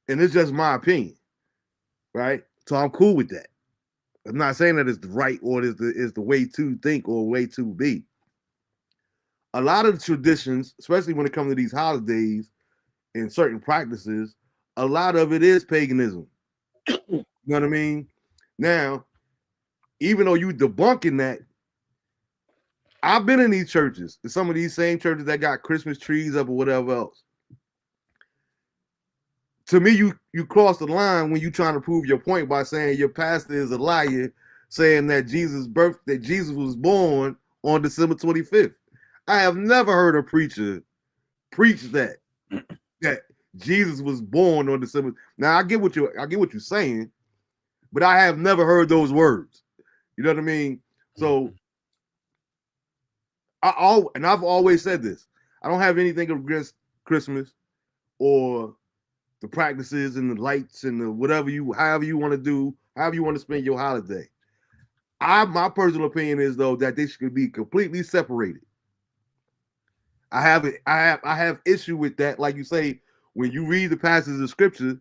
and it's just my opinion, right? So I'm cool with that. I'm not saying that it's the right or is the way to think or way to be. A lot of the traditions, especially when it comes to these holidays and certain practices, a lot of it is paganism. You know what I mean? Now, even though you debunking that, I've been in these churches, and some of these same churches that got Christmas trees up or whatever else. To me, you cross the line when you're trying to prove your point by saying your pastor is a liar, saying that Jesus was born on December 25th. I have never heard a preacher preach that Jesus was born on December. Now I get what you're saying, but I have never heard those words. You know what I mean? So I've always said this. I don't have anything against Christmas or the practices and the lights and the however you want to do, however you want to spend your holiday. My personal opinion is though that they should be completely separated. I have issue with that. Like you say, when you read the passages of scripture,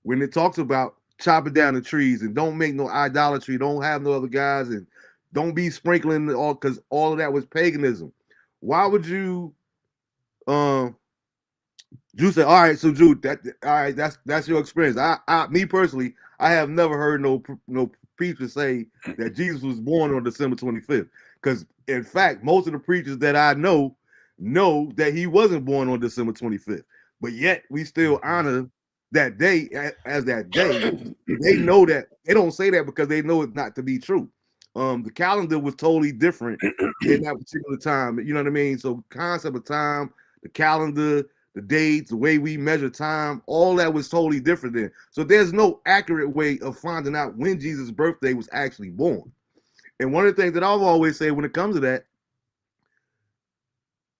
when it talks about chopping down the trees and don't make no idolatry, don't have no other guys, and don't be sprinkling all because all of that was paganism. Why would you Drew said, "All right, so Drew, all right, that's your experience. Me personally, I have never heard no preacher say that Jesus was born on December 25th. Because in fact, most of the preachers that I know that he wasn't born on December 25th. But yet we still honor that day as that day. They know that they don't say that because they know it not to be true. The calendar was totally different in that particular time. You know what I mean? So concept of time, the calendar, the dates, the way we measure time, all that was totally different then. So there's no accurate way of finding out when Jesus' birthday was actually born. And one of the things that I've always said when it comes to that,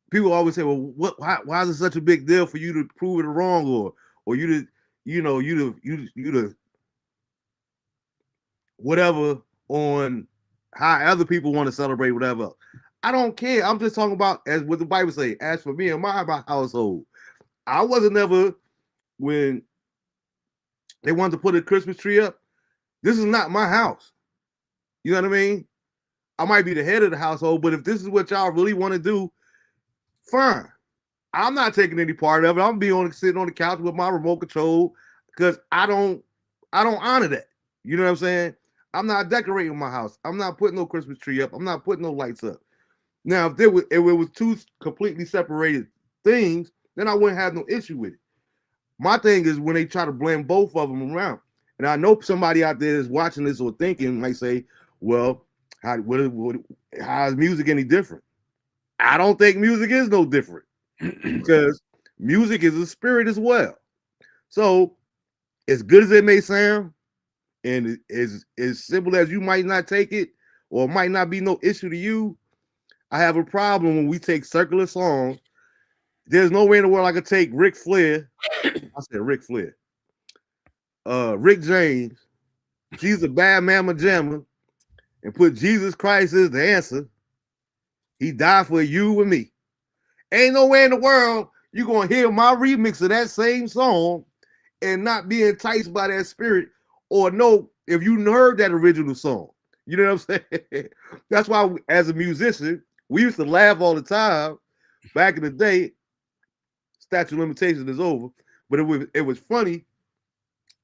people always say, "Well, why is it such a big deal for you to prove it wrong, or you to, you to whatever on how other people want to celebrate whatever." I don't care. I'm just talking about as what the Bible say. As for me and my household, I wasn't never when they wanted to put a Christmas tree up. This is not my house. You know what I mean? I might be the head of the household, but if this is what y'all really want to do, fine. I'm not taking any part of it. I'm gonna be sitting on the couch with my remote control because I don't honor that. You know what I'm saying? I'm not decorating my house. I'm not putting no Christmas tree up. I'm not putting no lights up. Now, if it was two completely separated things, then I wouldn't have no issue with it. My thing is when they try to blend both of them around. And I know somebody out there is watching this or thinking might say, well, how is music any different? I don't think music is no different because music is a spirit as well. So, as good as it may sound, and as simple as you might not take it, or it might not be no issue to you, I have a problem when we take circular songs. There's no way in the world I could take Ric Flair. I said Ric Flair. Rick James, she's a bad mama jamma, and put Jesus Christ as the answer. He died for you and me. Ain't no way in the world you're gonna hear my remix of that same song and not be enticed by that spirit, or know if you heard that original song. You know what I'm saying? That's why, as a musician, we used to laugh all the time back in the day. Statute of limitations is over, but it was funny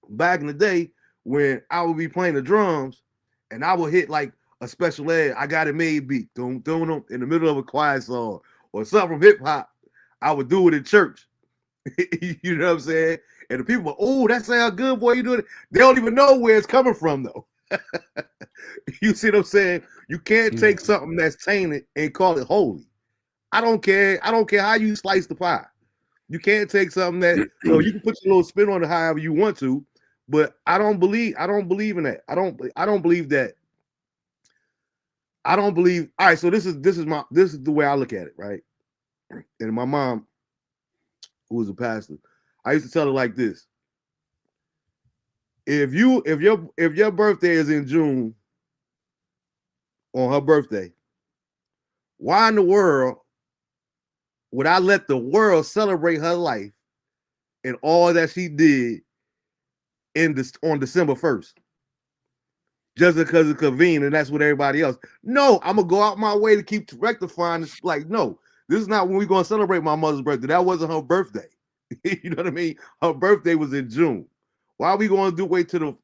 back in the day when I would be playing the drums and I would hit like a special ed, I got it made beat, in the middle of a quiet song or something from hip hop. I would do it in church. You know what I'm saying? And the people, oh, that sounds good, boy. You doing it. They don't even know where it's coming from, though. You see what I'm saying? You can't take something that's tainted and call it holy. I don't care. I don't care how you slice the pie. You can't take something that, you can put your little spin on it however you want to, but I don't believe in that. I don't believe that. I don't believe. All right, so this is the way I look at it, right? And my mom, who was a pastor, I used to tell her like this: if your birthday is in June on her birthday, why in the world would I let the world celebrate her life and all that she did on December 1st? Just because it's convenient and that's what everybody else. No, I'm gonna go out my way to keep rectifying this. Like, no, this is not when we're gonna celebrate my mother's birthday. That wasn't her birthday. You know what I mean? Her birthday was in June. Why are we going to wait to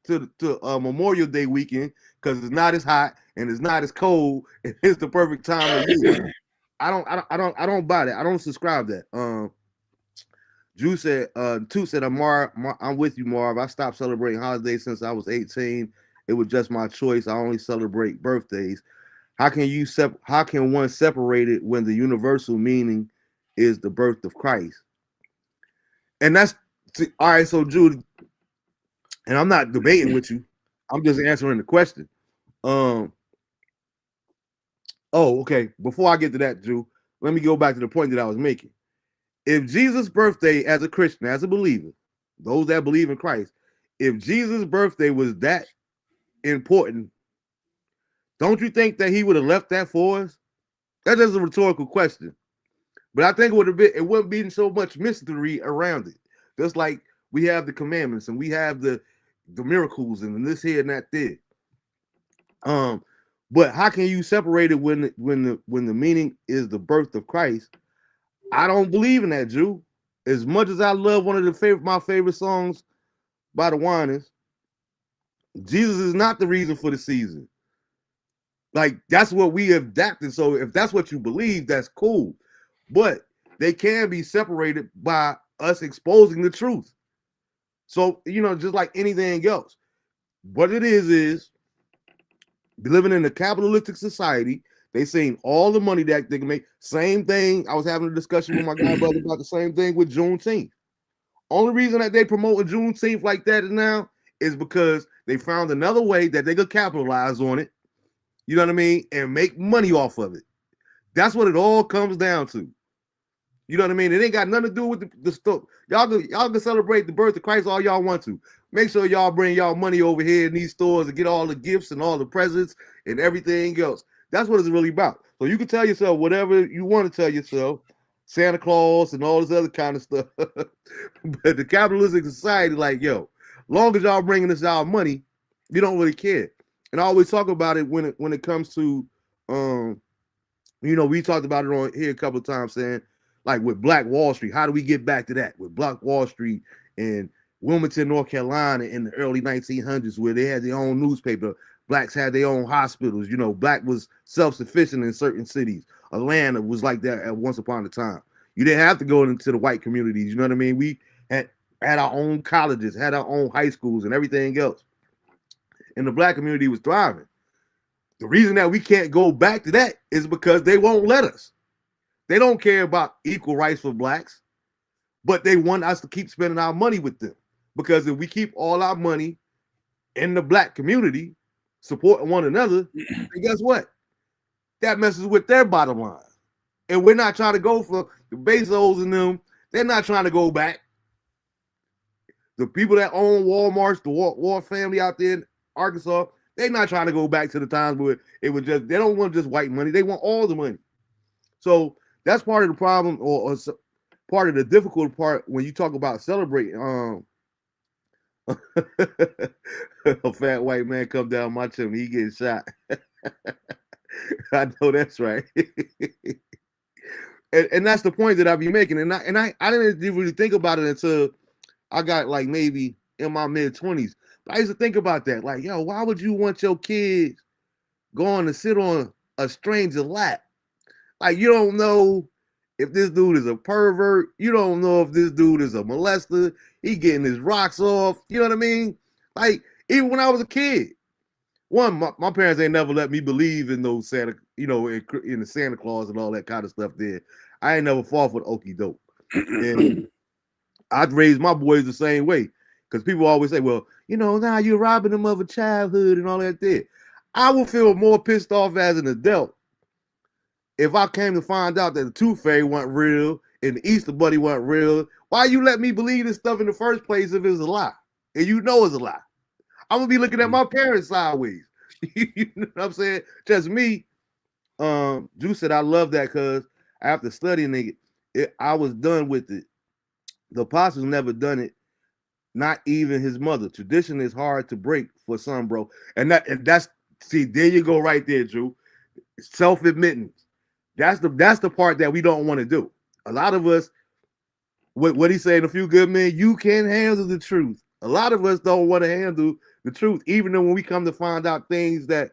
Memorial Day weekend? Because it's not as hot and it's not as cold and it's the perfect time of year. I don't buy that. I don't subscribe that. Drew said, two said, I'm with you, Marv. I stopped celebrating holidays since I was 18. It was just my choice. I only celebrate birthdays. How can one separate it when the universal meaning is the birth of Christ? And that's all right. So, Jude, and I'm not debating with you. I'm just answering the question. Oh, okay. Before I get to that, Drew, let me go back to the point that I was making. If Jesus' birthday, as a Christian, as a believer, those that believe in Christ, if Jesus' birthday was that important, don't you think that he would have left that for us? That's just a rhetorical question. But I think it wouldn't be so much mystery around it. Just like we have the commandments and we have the miracles and this here and that there. But how can you separate it when the meaning is the birth of Christ? I don't believe in that, Jew. As much as I love one of my favorite songs by the Winans, Jesus is not the reason for the season. Like, that's what we have adapted. So if that's what you believe, that's cool. But they can be separated by us exposing the truth. So, just like anything else, what it is living in a capitalistic society. They seen all the money that they can make. Same thing. I was having a discussion with my guy brother about the same thing with Juneteenth. Only reason that they promote Juneteenth like that now is because they found another way that they could capitalize on it. You know what I mean? And make money off of it. That's what it all comes down to. You know what I mean? It ain't got nothing to do with the stuff. Y'all can celebrate the birth of Christ all y'all want to. Make sure y'all bring y'all money over here in these stores and get all the gifts and all the presents and everything else. That's what it's really about. So you can tell yourself whatever you want to tell yourself, Santa Claus and all this other kind of stuff. But the capitalistic society, like, yo, long as y'all bringing us our money, we don't really care. And I always talk about it when it comes to, we talked about it on here a couple of times, saying, like with Black Wall Street, how do we get back to that? With Black Wall Street and Wilmington, North Carolina in the early 1900s, where they had their own newspaper, Blacks had their own hospitals. Black was self-sufficient in certain cities. Atlanta was like that at once upon a time. You didn't have to go into the white communities. You know what I mean? We had our own colleges, had our own high schools, and everything else. And the black community was thriving. The reason that we can't go back to that is because they won't let us. They don't care about equal rights for blacks, but they want us to keep spending our money with them. Because if we keep all our money in the black community, supporting one another, then guess what? That messes with their bottom line. And we're not trying to go for the Bezos and them. They're not trying to go back. The people that own Walmart's, the War family out there in Arkansas, they're not trying to go back to the times where it was just, they don't want just white money. They want all the money. So that's part of the problem, or part of the difficult part when you talk about celebrating. A fat white man come down my chimney, he getting shot. I know that's right. and that's the point that I be making. And I didn't really think about it until I got like maybe in my mid-20s. But I used to think about that. Like, yo, why would you want your kids going to sit on a stranger's lap? Like, you don't know if this dude is a pervert. You don't know if this dude is a molester. He getting his rocks off. You know what I mean? Like, even when I was a kid, my parents ain't never let me believe in those Santa, in the Santa Claus and all that kind of stuff there. I ain't never fall for the okie doke. And I'd raise my boys the same way. Because people always say, well, now you're robbing them of a childhood and all that there. I would feel more pissed off as an adult if I came to find out that the Tooth Fairy wasn't real and the Easter Bunny wasn't real. Why you let me believe this stuff in the first place if it's a lie? And you know it's a lie. I'm going to be looking at my parents sideways. You know what I'm saying? Just me. Drew said, I love that because after studying it, I was done with it. The apostles never done it. Not even his mother. Tradition is hard to break for some, bro. And that's see, there you go right there, Drew. Self-admittance. That's the part that we don't want to do. A lot of us, what he said in A Few Good Men, you can't handle the truth. A lot of us don't want to handle the truth, even when we come to find out things that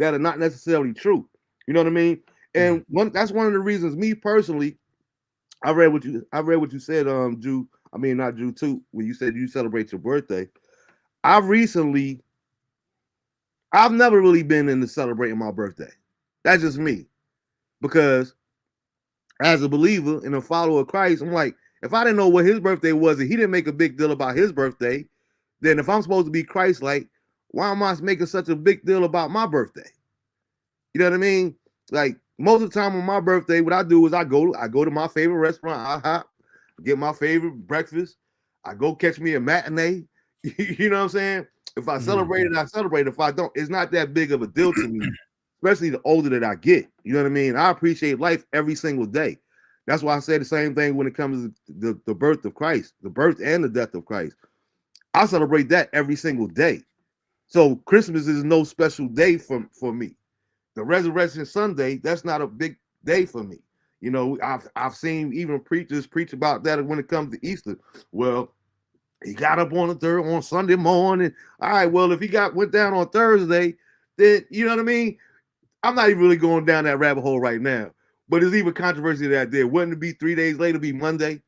are not necessarily true. You know what I mean? And that's one of the reasons, me personally, I read what you said, Drew. I mean, not Drew too, when you said you celebrate your birthday. I've never really been into celebrating my birthday. That's just me. Because as a believer and a follower of Christ, I'm like, if I didn't know what his birthday was and he didn't make a big deal about his birthday, then if I'm supposed to be Christ-like, why am I making such a big deal about my birthday? You know what I mean? Like, most of the time on my birthday, what I do is I go to my favorite restaurant, IHOP, get my favorite breakfast. I go catch me a matinee. You know what I'm saying? If I celebrate it, I celebrate. If I don't, it's not that big of a deal to me, especially the older that I get. You know what I mean? I appreciate life every single day. That's why I say the same thing when it comes to the birth of Christ, the birth and the death of Christ. I celebrate that every single day. So Christmas is no special day for me. The Resurrection Sunday, that's not a big day for me. You know, I've seen even preachers preach about that when it comes to Easter. Well, he got up on Sunday morning. All right, well, if he went down on Thursday, then you know what I mean? I'm not even really going down that rabbit hole right now. But there's even controversy that there. Wouldn't it be 3 days later be Monday?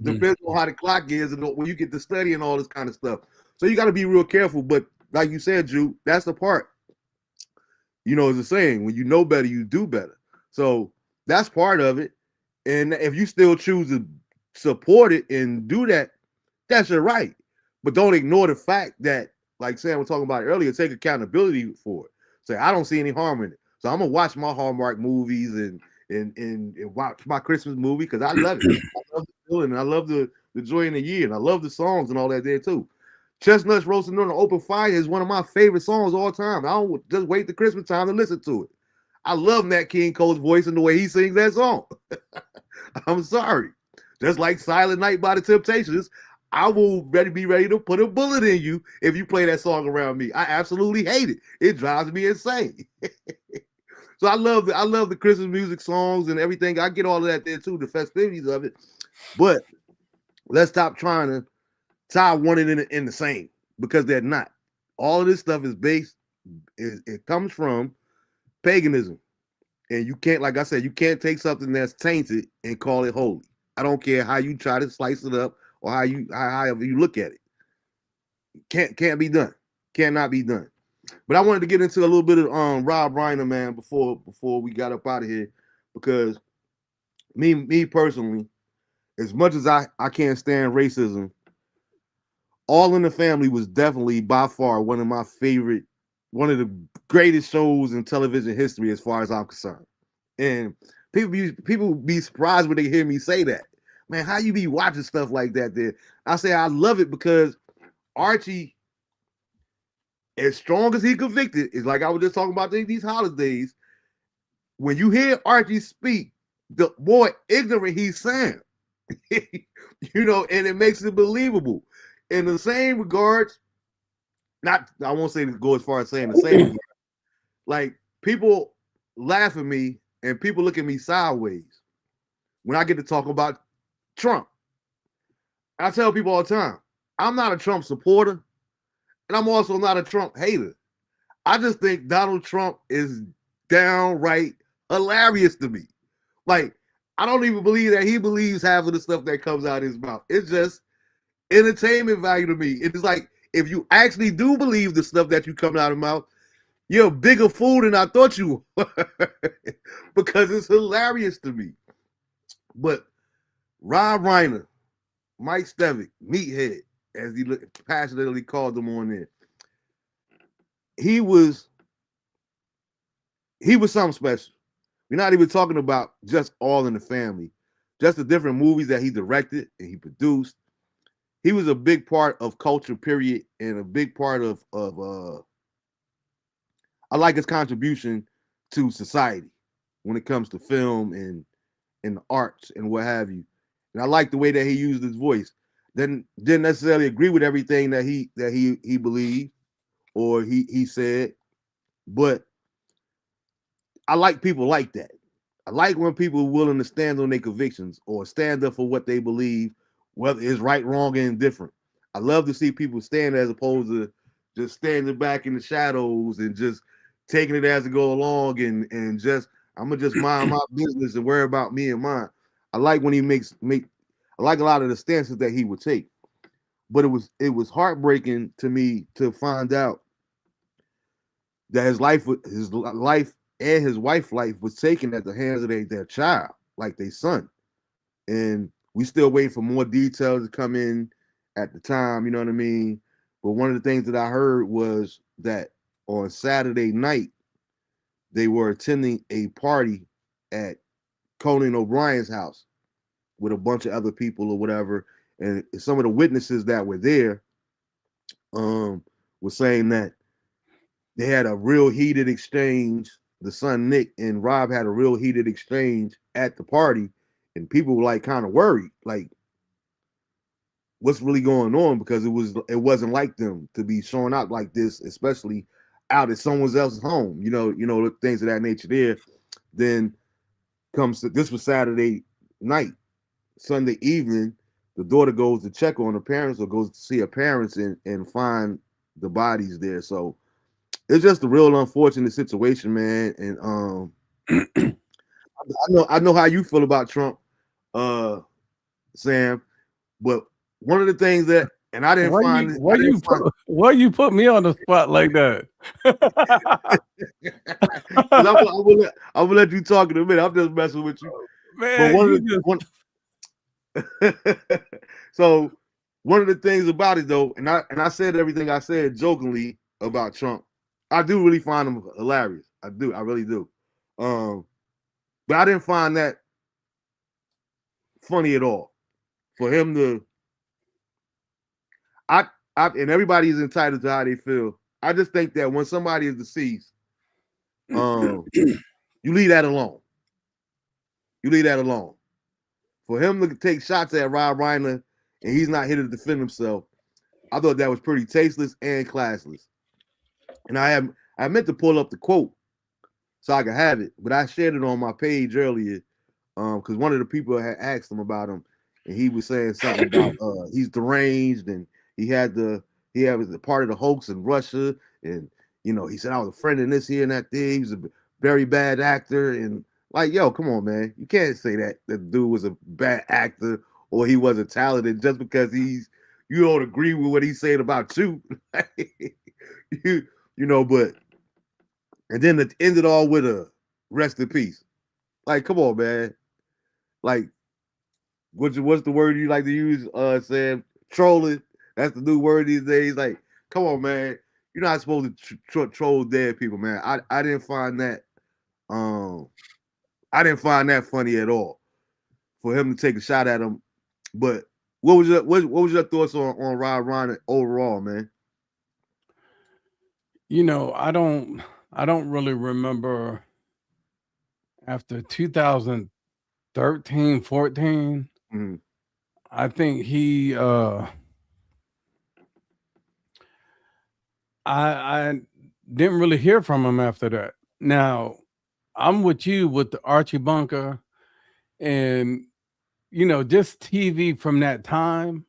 Depends on how the clock is and when you get to study and all this kind of stuff. So you got to be real careful. But like you said, Drew, that's the part. You know, as a saying, when you know better, you do better. So that's part of it. And if you still choose to support it and do that, that's your right. But don't ignore the fact that, like Sam was talking about earlier, take accountability for it. Say, I don't see any harm in it. So I'm gonna watch my Hallmark movies and watch my Christmas movie because I love it. I love the feeling and I love the joy in the year and I love the songs and all that there too. Chestnuts Roasting on an Open Fire is one of my favorite songs all time. I don't just wait the Christmas time to listen to it. I love Nat King Cole's voice and the way he sings that song. I'm sorry. Just like Silent Night by the Temptations, I will be ready to put a bullet in you if you play that song around me. I absolutely hate it. It drives me insane. So I love the Christmas music songs and everything. I get all of that there too, the festivities of it. But let's stop trying to tie one in the same because they're not. All of this stuff is based. It comes from paganism, and you can't, like I said, you can't take something that's tainted and call it holy. I don't care how you try to slice it up or however you look at it. Can't be done. Cannot be done. But I wanted to get into a little bit of Rob Reiner, man, before we got up out of here, because me personally, as much as I can't stand racism, All in the Family was definitely by far one of my favorite, one of the greatest shows in television history as far as I'm concerned. And people be surprised when they hear me say that. Man, how you be watching stuff like that there? I say I love it because Archie, as strong as he convicted, is like I was just talking about these holidays. When you hear Archie speak, the more ignorant he sounds, and it makes it believable. In the same regards, not I won't say go as far as saying the same regard, like people laugh at me and people look at me sideways when I get to talk about Trump. I tell people all the time, I'm not a Trump supporter, and I'm also not a Trump hater. I just think Donald Trump is downright hilarious to me. Like, I don't even believe that he believes half of the stuff that comes out of his mouth. It's just entertainment value to me. It's like, if you actually do believe the stuff that you come out of mouth, you're a bigger fool than I thought you were. Because it's hilarious to me. But Rob Reiner, Mike Stevick, Meathead, as he passionately called him on there, he was something special. We're not even talking about just All in the Family, just the different movies that he directed and he produced. He was a big part of culture, period, and a big part of I like his contribution to society when it comes to film and the arts and what have you. And I like the way that he used his voice. Didn't necessarily agree with everything that he believed or he said, but I like people like that. I like when people are willing to stand on their convictions or stand up for what they believe, whether it's right, wrong, and indifferent. I love to see people stand as opposed to just standing back in the shadows and just taking it as it go along and just I'm gonna just mind my business and worry about me and mine. I like when he I like a lot of the stances that he would take. But it was heartbreaking to me to find out that his life and his wife's life was taken at the hands of their child, like their son. And we still wait for more details to come in at the time, you know what I mean? But one of the things that I heard was that on Saturday night, they were attending a party at Conan O'Brien's house with a bunch of other people or whatever. And some of the witnesses that were there were saying that they had a real heated exchange. The son Nick and Rob had a real heated exchange at the party, and people were like kind of worried, like what's really going on, because it wasn't like them to be showing out like this, especially out at someone else's home. Things of that nature. There, then this was Saturday night. Sunday evening, the daughter goes to check on her parents or goes to see her parents and find the bodies there. So it's just a real unfortunate situation, man. And I know how you feel about Trump, Sam. But one of the things that, and I didn't find, why you put me on the spot like that? I will let you talk in a minute. I'm just messing with you, man. So one of the things about it though, and I said everything I said jokingly about Trump, I do really find him hilarious. I really do. But I didn't find that funny at all. For him to, and everybody is entitled to how they feel. I just think that when somebody is deceased, you leave that alone. You leave that alone. For him to take shots at Rob Reiner and he's not here to defend himself, I thought that was pretty tasteless and classless. And I meant to pull up the quote so I could have it, but I shared it on my page earlier because one of the people had asked him about him, and he was saying something about he's deranged and he had he was a part of the hoax in Russia, and he said I was a friend in this here and that thing. He was a very bad actor, and like, yo, come on, man, you can't say that the dude was a bad actor or he wasn't talented just because you don't agree with what he's saying about you. you but and then it ended all with a rest in peace. Like, come on, man. Like, what's the word you like to use, Sam? Trolling. That's the new word these days. Like, come on, man. You're not supposed to troll dead people, man. I didn't find that I didn't find that funny at all for him to take a shot at him. But what was your thoughts on Rod Reiner overall, man? I don't really remember after 2013, 14. Mm-hmm. I think I didn't really hear from him after that. Now, I'm with you with the Archie Bunker and just TV from that time.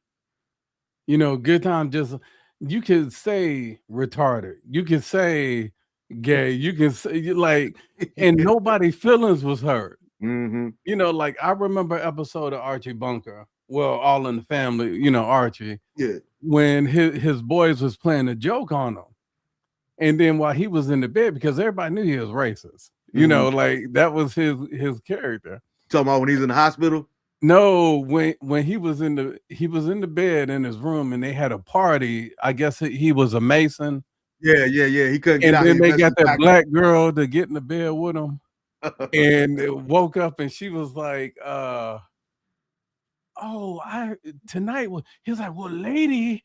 Good time. Just you could say retarded, you could say gay, you can say like, and nobody's feelings was hurt. Mm-hmm. Like I remember episode of Archie Bunker. Well, All in the Family. Archie. Yeah. When his boys was playing a joke on him, and then while he was in the bed, because everybody knew he was racist. Like that was his character. Talking about when he's in the hospital. No, when he was in the bed in his room and they had a party. I guess he was a Mason. Yeah. He couldn't get and out. then they got that black girl to get in the bed with him, and it woke up and she was like, tonight was. He was like, well, lady,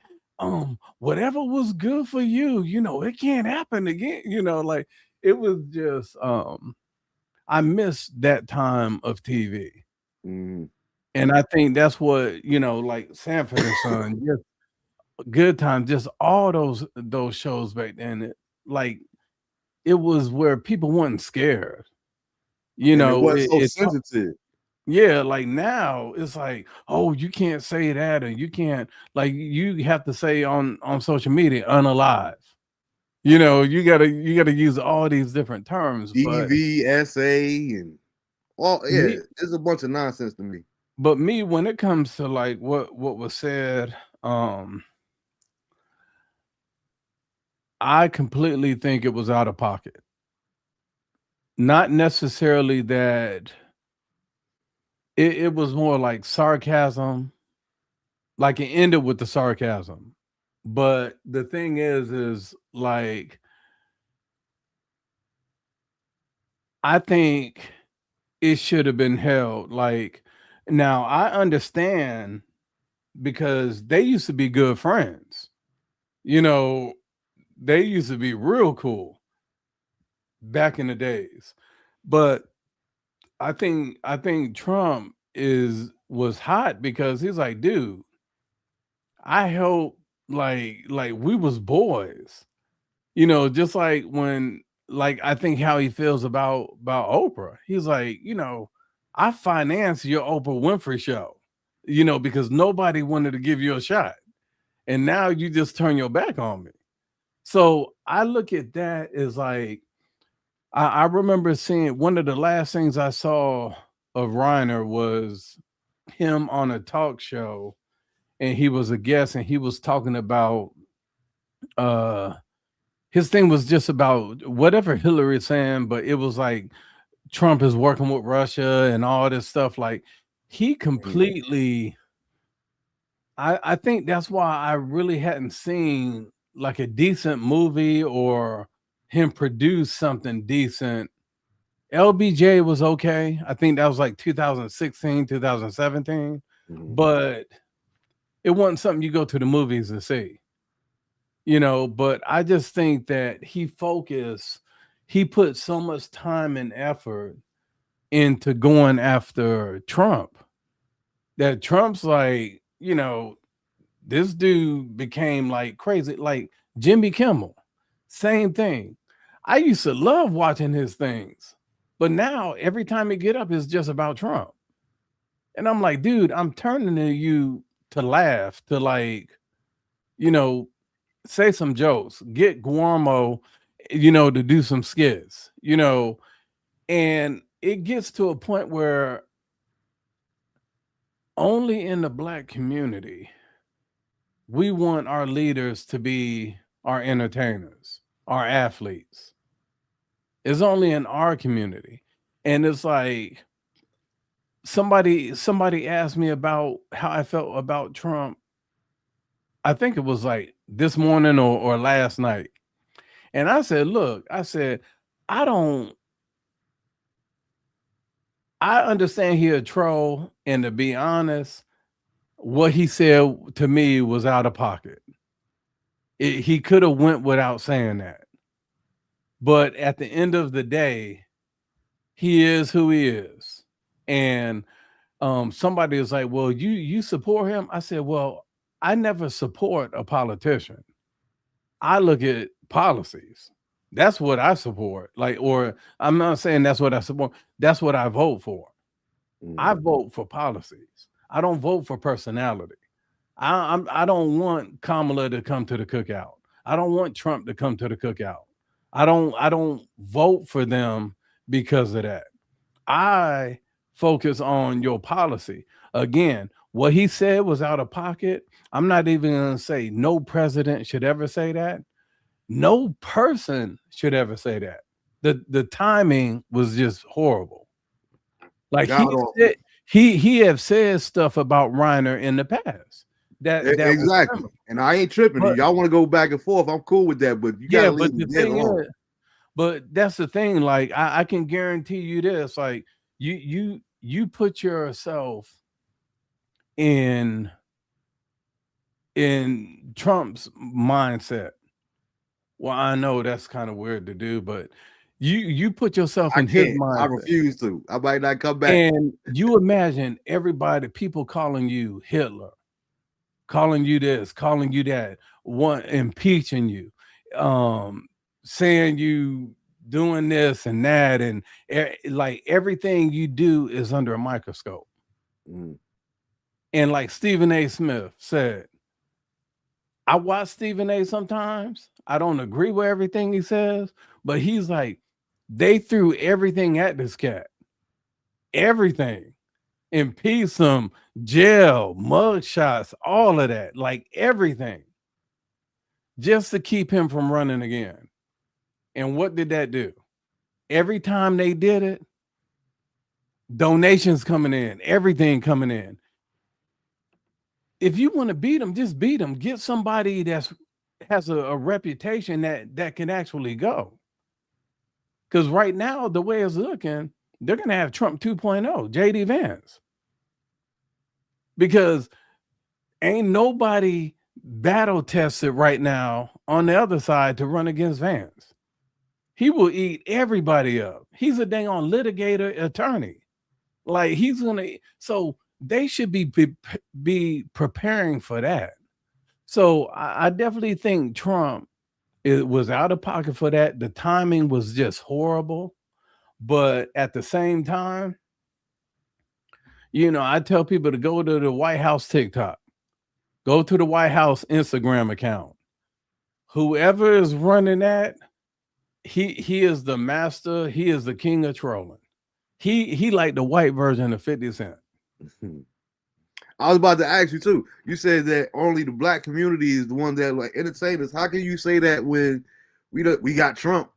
whatever was good for you, it can't happen again. Like it was just, I missed that time of TV. Mm-hmm. And I think that's what, like Sanford and Son, just Good Time, just all those shows back then. It was where people weren't scared. And it wasn't so sensitive. Yeah, like now it's like, oh, you can't say that, or you can't, like, you have to say on social media, unalive. You gotta use all these different terms. DVSA and it's a bunch of nonsense to me. But me, when it comes to like what was said, I completely think it was out of pocket. Not necessarily that it was more like sarcasm, like it ended with the sarcasm. But the thing is like, I think it should have been held. Like, now I understand because they used to be good friends. They used to be real cool back in the days. But I think Trump was hot because he's like, dude, I hope like we was boys. Just like when, like, I think how he feels about Oprah. He's like, I financed your Oprah Winfrey show, because nobody wanted to give you a shot. And now you just turn your back on me. So I look at that as like, I remember seeing one of the last things I saw of Reiner was him on a talk show, and he was a guest, and he was talking about his thing was just about whatever Hillary is saying, but it was like Trump is working with Russia and all this stuff. Like he completely, I think that's why I really hadn't seen like a decent movie or him produce something decent. LBJ was okay. I think that was like 2016, 2017, but it wasn't something you go to the movies to see. But I just think that he put so much time and effort into going after Trump that Trump's like, this dude became like crazy, like Jimmy Kimmel, same thing. I used to love watching his things, but now every time he get up, it's just about Trump. And I'm like, dude, I'm turning to you to laugh, to like, say some jokes, get Guamo, to do some skits, and it gets to a point where only in the black community we want our leaders to be our entertainers, our athletes. It's only in our community. And it's like somebody asked me about how I felt about Trump. I think it was like this morning or last night. And I said, look, I don't I understand he a troll, and to be honest, what he said to me was out of pocket. He could have went without saying that. But at the end of the day, he is who he is. And somebody was like, well, you support him? I said, well, I never support a politician. I look at policies. That's what I support. Or I'm not saying that's what I support. That's what I vote for. I vote for policies. I don't vote for personality. I don't want Kamala to come to the cookout. I don't want Trump to come to the cookout. I don't vote for them because of that. I focus on your policy. Again, what he said was out of pocket. I'm not even going to say no president should ever say that. No person should ever say that. The timing was just horrible. Like he have said stuff about Reiner in the past. That exactly. And I ain't tripping. Y'all want to go back and forth. I'm cool with that, but you gotta leave the thing is, but that's the thing. Like I can guarantee you this. Like you put yourself in Trump's mindset. Well, I know that's kind of weird to do, but you put yourself in his mindset. I refuse to. I might not come back. And you imagine people calling you Hitler, calling you this, calling you that, impeaching you, saying you doing this and that, and like everything you do is under a microscope. And like Stephen A. Smith said, I watch Stephen A. sometimes. I don't agree with everything he says, but he's like, they threw everything at this cat. Everything. Impeach him, jail, mug shots, all of that. Like everything. Just to keep him from running again. And what did that do? Every time they did it, donations coming in, everything coming in. If you want to beat them, just beat them. Get somebody that has a reputation that can actually go. Because right now, the way it's looking, they're going to have Trump 2.0, J.D. Vance. Because ain't nobody battle tested right now on the other side to run against Vance. He will eat everybody up. He's a dang on litigator attorney. Like he's going to, so they should be preparing for that. So I definitely think Trump was out of pocket for that. The timing was just horrible. But at the same time, I tell people to go to the White House TikTok, go to the White House Instagram account. Whoever is running that, he is the master. He is the king of trolling. He like the white version of 50 Cent. I was about to ask you too. You said that only the black community is the one that like entertainers. How can you say that when we got Trump,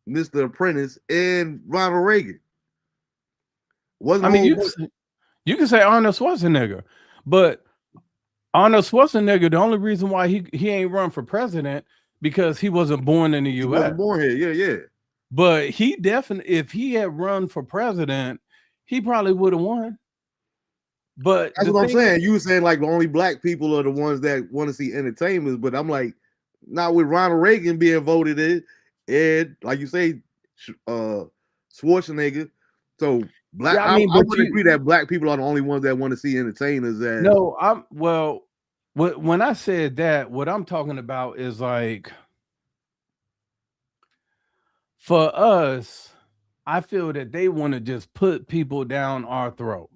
Mr. Apprentice, and Ronald Reagan? You can say Arnold Schwarzenegger, but Arnold Schwarzenegger, the only reason why he ain't run for president because he wasn't born in the U.S. He wasn't born here, yeah. But he definitely, if he had run for president, he probably would have won. But that's what I'm saying. You were saying like the only black people are the ones that want to see entertainers, but I'm like, not with Ronald Reagan being voted in, and like you say, Schwarzenegger. So black, I would agree that black people are the only ones that want to see entertainers. When I said that, what I'm talking about is like, for us, I feel that they want to just put people down our throat.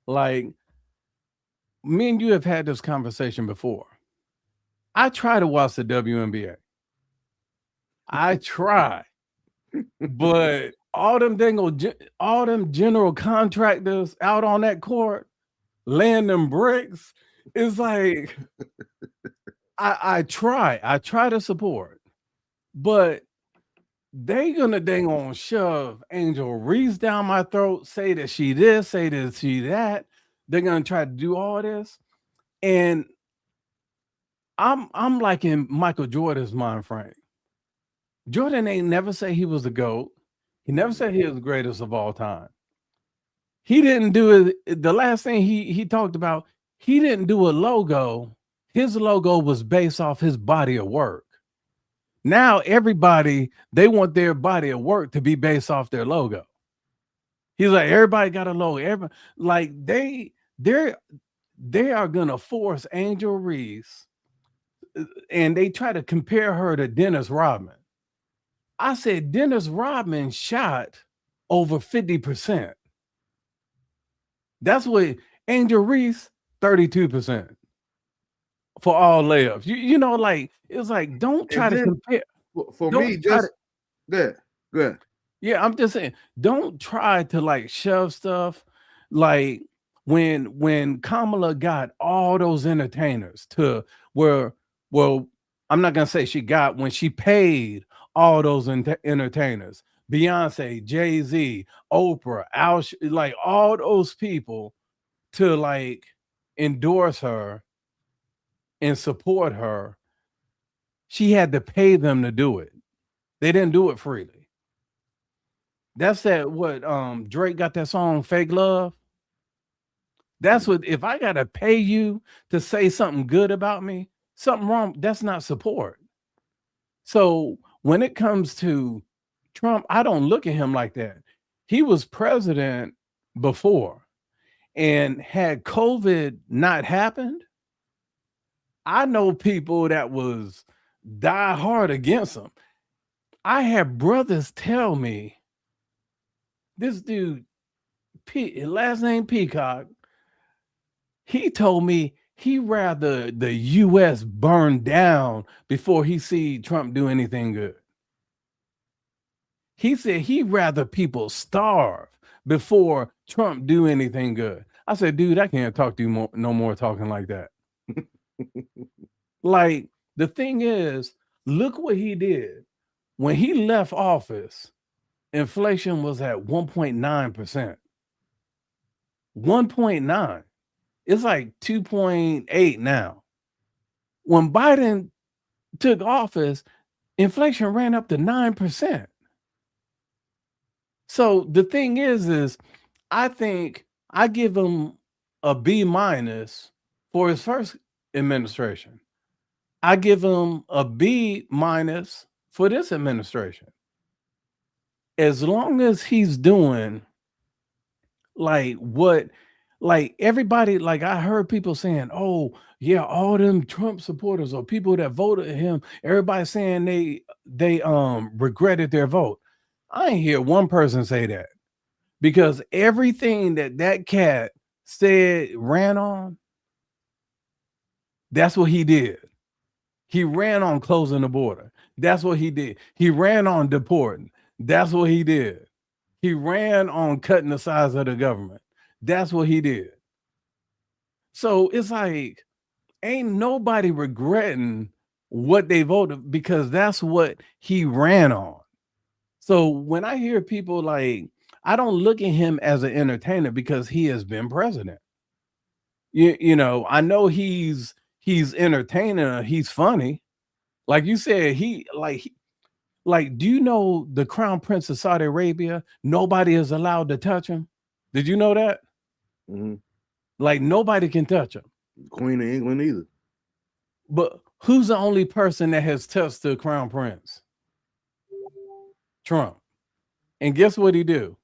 Like, me and you have had this conversation before. I try to watch the WNBA. I try, but all them all them general contractors out on that court laying them bricks. It's like I try to support, but they gonna shove Angel Reese down my throat, say that she this, say that she that. They're gonna try to do all this, and I'm like in Michael Jordan's mind frame. Jordan ain't never say he was the GOAT. He never said he was the greatest of all time. He didn't do it. The last thing he talked about, he didn't do a logo. His logo was based off his body of work. Now everybody, they want their body of work to be based off their logo. He's like, everybody got a logo. Like they are gonna force Angel Reese, and they try to compare her to Dennis Rodman. I said Dennis Rodman shot over 50%. That's what Angel Reese 32% for all layups. You know, like it's like don't try to compare. For me, just good. Yeah, I'm just saying, don't try to like shove stuff like when Kamala got all those entertainers to where, well, I'm not gonna say she got when she paid all those entertainers, Beyonce, Jay-Z, Oprah, like all those people to like endorse her and support her. She had to pay them to do it. They didn't do it freely. That's what Drake got that song Fake Love. That's what, if I gotta pay you to say something good about me, something wrong, that's not support. So when it comes to Trump, I don't look at him like that. He was president before, and had COVID not happened, I know people that was die hard against him. I have brothers tell me, this dude, last name Peacock, he told me he rather the U.S. burn down before he see Trump do anything good. He said he'd rather people starve before Trump do anything good. I said, dude, I can't talk to you no more talking like that. Like, the thing is, look what he did. When he left office, inflation was at 1.9%. 1.9. It's like 2.8 now. When Biden took office, inflation ran up to 9%. So the thing is I think I give him a B- for his first administration. I give him a B- for this administration. As long as he's doing like what, like everybody, like I heard people saying, oh yeah, all them Trump supporters or people that voted him, everybody saying they regretted their vote. I ain't hear one person say that, because everything that cat said ran on, that's what he did. He ran on closing the border. That's what he did. He ran on deporting. That's what he did. He ran on cutting the size of the government. That's what he did. So it's like, ain't nobody regretting what they voted, because that's what he ran on. So when I hear people like, I don't look at him as an entertainer because he has been president. You know, I know he's entertaining, he's funny. Like you said, do you know the Crown Prince of Saudi Arabia, nobody is allowed to touch him? Did you know that? Mm-hmm. Like nobody can touch him. Queen of England either. But who's the only person that has touched the Crown Prince? Trump. And guess what he do?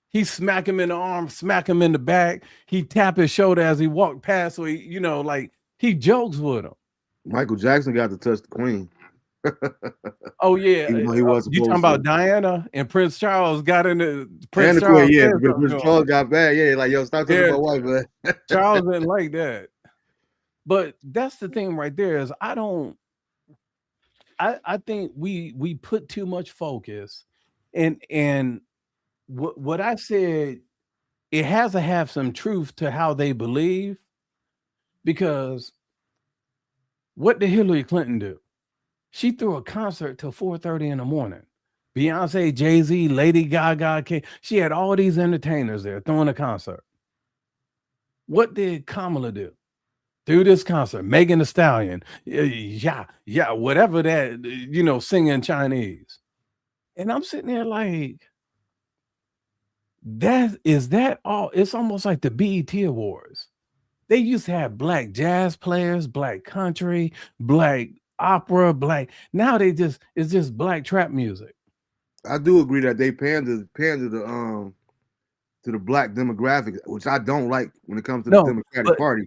He smack him in the arm, smack him in the back. He tap his shoulder as he walked past. So he, like he jokes with him. Michael Jackson got to touch the Queen. Oh yeah, he was. You talking about Diana and Prince Charles got in the Prince Charles? Queen, yeah, Prince Charles got bad. Yeah, like yo, stop talking about wife, man. Charles didn't like that. But that's the thing right there, is I don't I think we put too much focus, and what I said, it has to have some truth to how they believe, because what did Hillary Clinton do? She threw a concert till 4:30 in the morning. Beyonce, Jay-Z, Lady Gaga came. She had all these entertainers there throwing a concert. What did Kamala do? Through this concert, Megan Thee Stallion, yeah, whatever that, singing Chinese. And I'm sitting there like, that all? It's almost like the BET Awards. They used to have black jazz players, black country, black opera, black. Now it's just black trap music. I do agree that they pander to the black demographic, which I don't like when it comes to the No, Democratic but Party.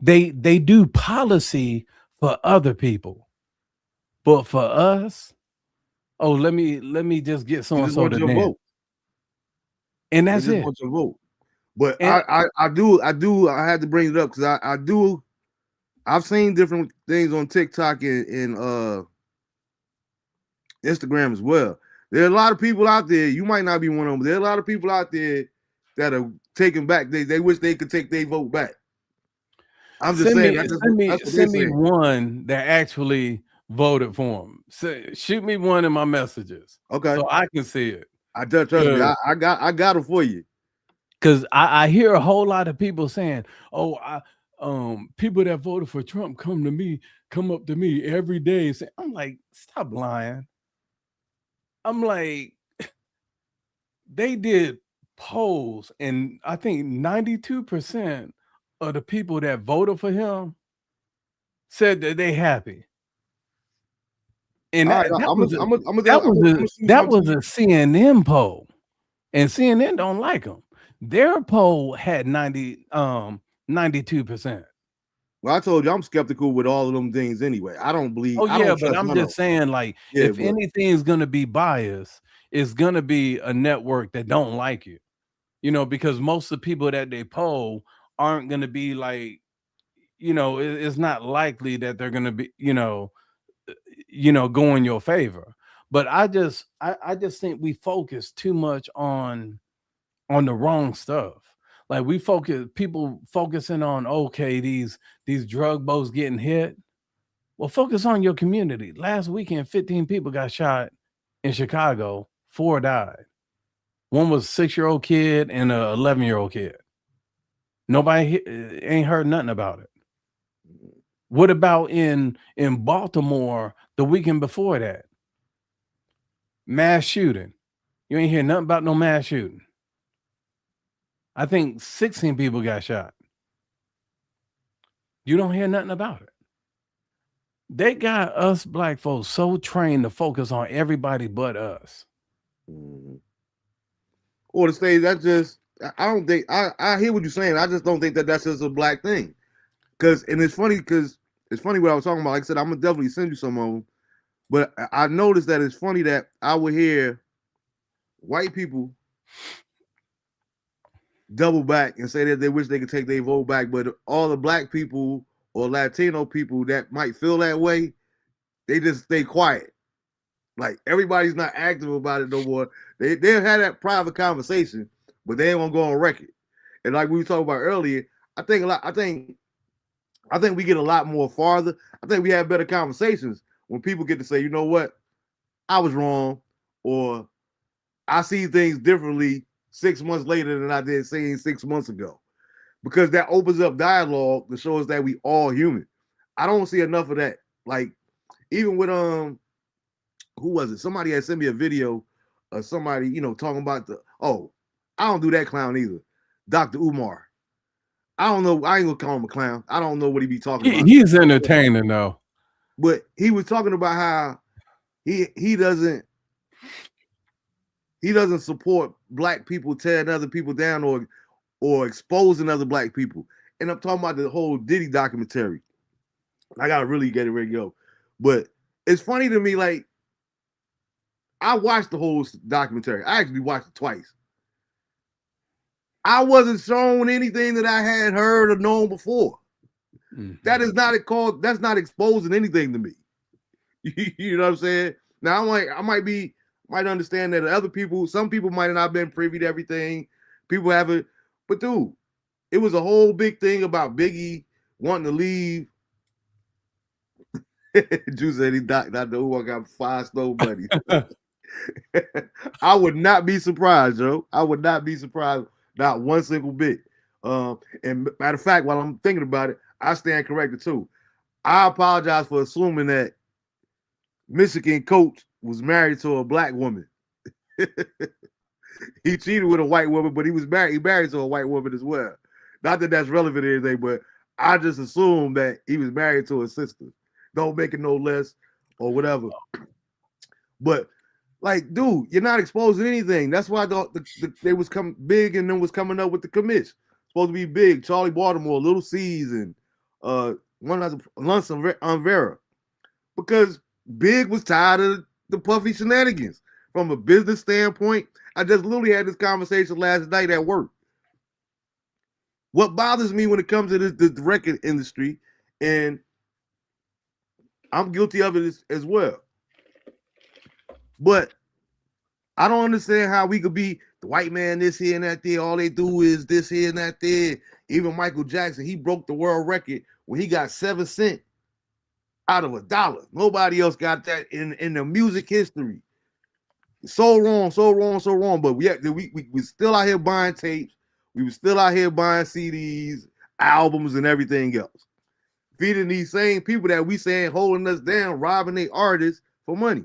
they do policy for other people, but for us, oh, let me just get so They and just so want to your dance, vote. and They that's just it. want your vote. But And I had to bring it up because I've seen different things on TikTok and Instagram as well. There are a lot of people out there. You might not be one of them, but there are a lot of people out there that are taking back. They wish they could take their vote back. I'm just saying that's what they're send me saying. one that actually voted for him. Shoot me one in my messages Okay, so I can see it. I trust me. I got it for you. Because I hear a whole lot of people saying, "Oh, people that voted for Trump come up to me every day." I'm like, stop lying. I'm like, they did polls, and I think 92% of the people that voted for him said that they happy. And All right, that I'm was gonna shoot something to a you. CNN poll, and CNN don't like them. Their poll had 92%. Well, I told you I'm skeptical with all of them things anyway. I don't believe. Oh I yeah, don't but trust I'm none of just them. saying, like, Yeah, if but anything's gonna be biased, it's gonna be a network that don't like you. Because most of the people that they poll aren't gonna be like, it's not likely that they're gonna be, go in your favor. But I just think we focus too much on the wrong stuff. Like people focusing on, okay, these drug boats getting hit. Well, focus on your community. Last weekend, 15 people got shot in Chicago. 4 died. One was a 6-year-old kid and a 11-year-old kid. Nobody ain't heard nothing about it. What about in Baltimore the weekend before that? Mass shooting. You ain't hear nothing about no mass shooting. I think 16 people got shot. You don't hear nothing about it. They got us black folks so trained to focus on everybody but us. or to say that's just. I don't think I hear what you're saying. I just don't think that that's just a black thing. And it's funny what I was talking about. Like I said, I'm gonna definitely send you some of them. But I noticed that it's funny that I would hear white people double back and say that they wish they could take their vote back, but all the black people or Latino people that might feel that way, they just stay quiet. Like everybody's not active about it no more. They'll have that private conversation, but they ain't gonna go on record. And like we were talking about earlier, I think we get a lot more farther. I think we have better conversations when people get to say, you know what, I was wrong, or I see things differently 6 months later than I did saying 6 months ago. Because that opens up dialogue to show us that we all human. I don't see enough of that. Like, even with who was it? Somebody had sent me a video of somebody, talking about I don't do that clown either. Dr. Umar. I don't know. I ain't gonna call him a clown. I don't know what he be talking about. He's entertaining though. But he was talking about how he doesn't support black people tearing other people down or exposing other black people. And I'm talking about the whole Diddy documentary. I gotta really get it ready to go. But it's funny to me, like, I watched the whole documentary. I actually watched it twice. I wasn't shown anything that I had heard or known before. Mm-hmm. That's not exposing anything to me. You know what I'm saying? Now I might understand that other people, some people might have not been privy to everything. People haven't, but dude, it was a whole big thing about Biggie wanting to leave. Drew said he not know who I got 5 snow buddies. I would not be surprised, Joe. I would not be surprised, not one single bit. And matter of fact, while I'm thinking about it, I stand corrected too. I apologize for assuming that Michigan coach was married to a black woman. He cheated with a white woman, but he married to a white woman as well. Not that that's relevant or anything, but I just assumed that he was married to a sister. Don't make it no less or whatever. But like, dude, you're not exposing anything. That's why they was coming big and then was coming up with the commits. Supposed to be big. Charlie Baltimore, Little C's, and one other Lunch on Vera. Because Big was tired of the Puffy shenanigans. From a business standpoint, I just literally had this conversation last night at work. What bothers me when it comes to the record industry, and I'm guilty of it as well, but I don't understand how we could be the white man this here and that there. All they do is this here and that there. Even Michael Jackson, he broke the world record when he got 7 cents out of $1. Nobody else got that in the music history. So wrong, so wrong, so wrong. But we still out here buying tapes. We were still out here buying CDs, albums, and everything else. Feeding these same people that we saying holding us down, robbing their artists for money.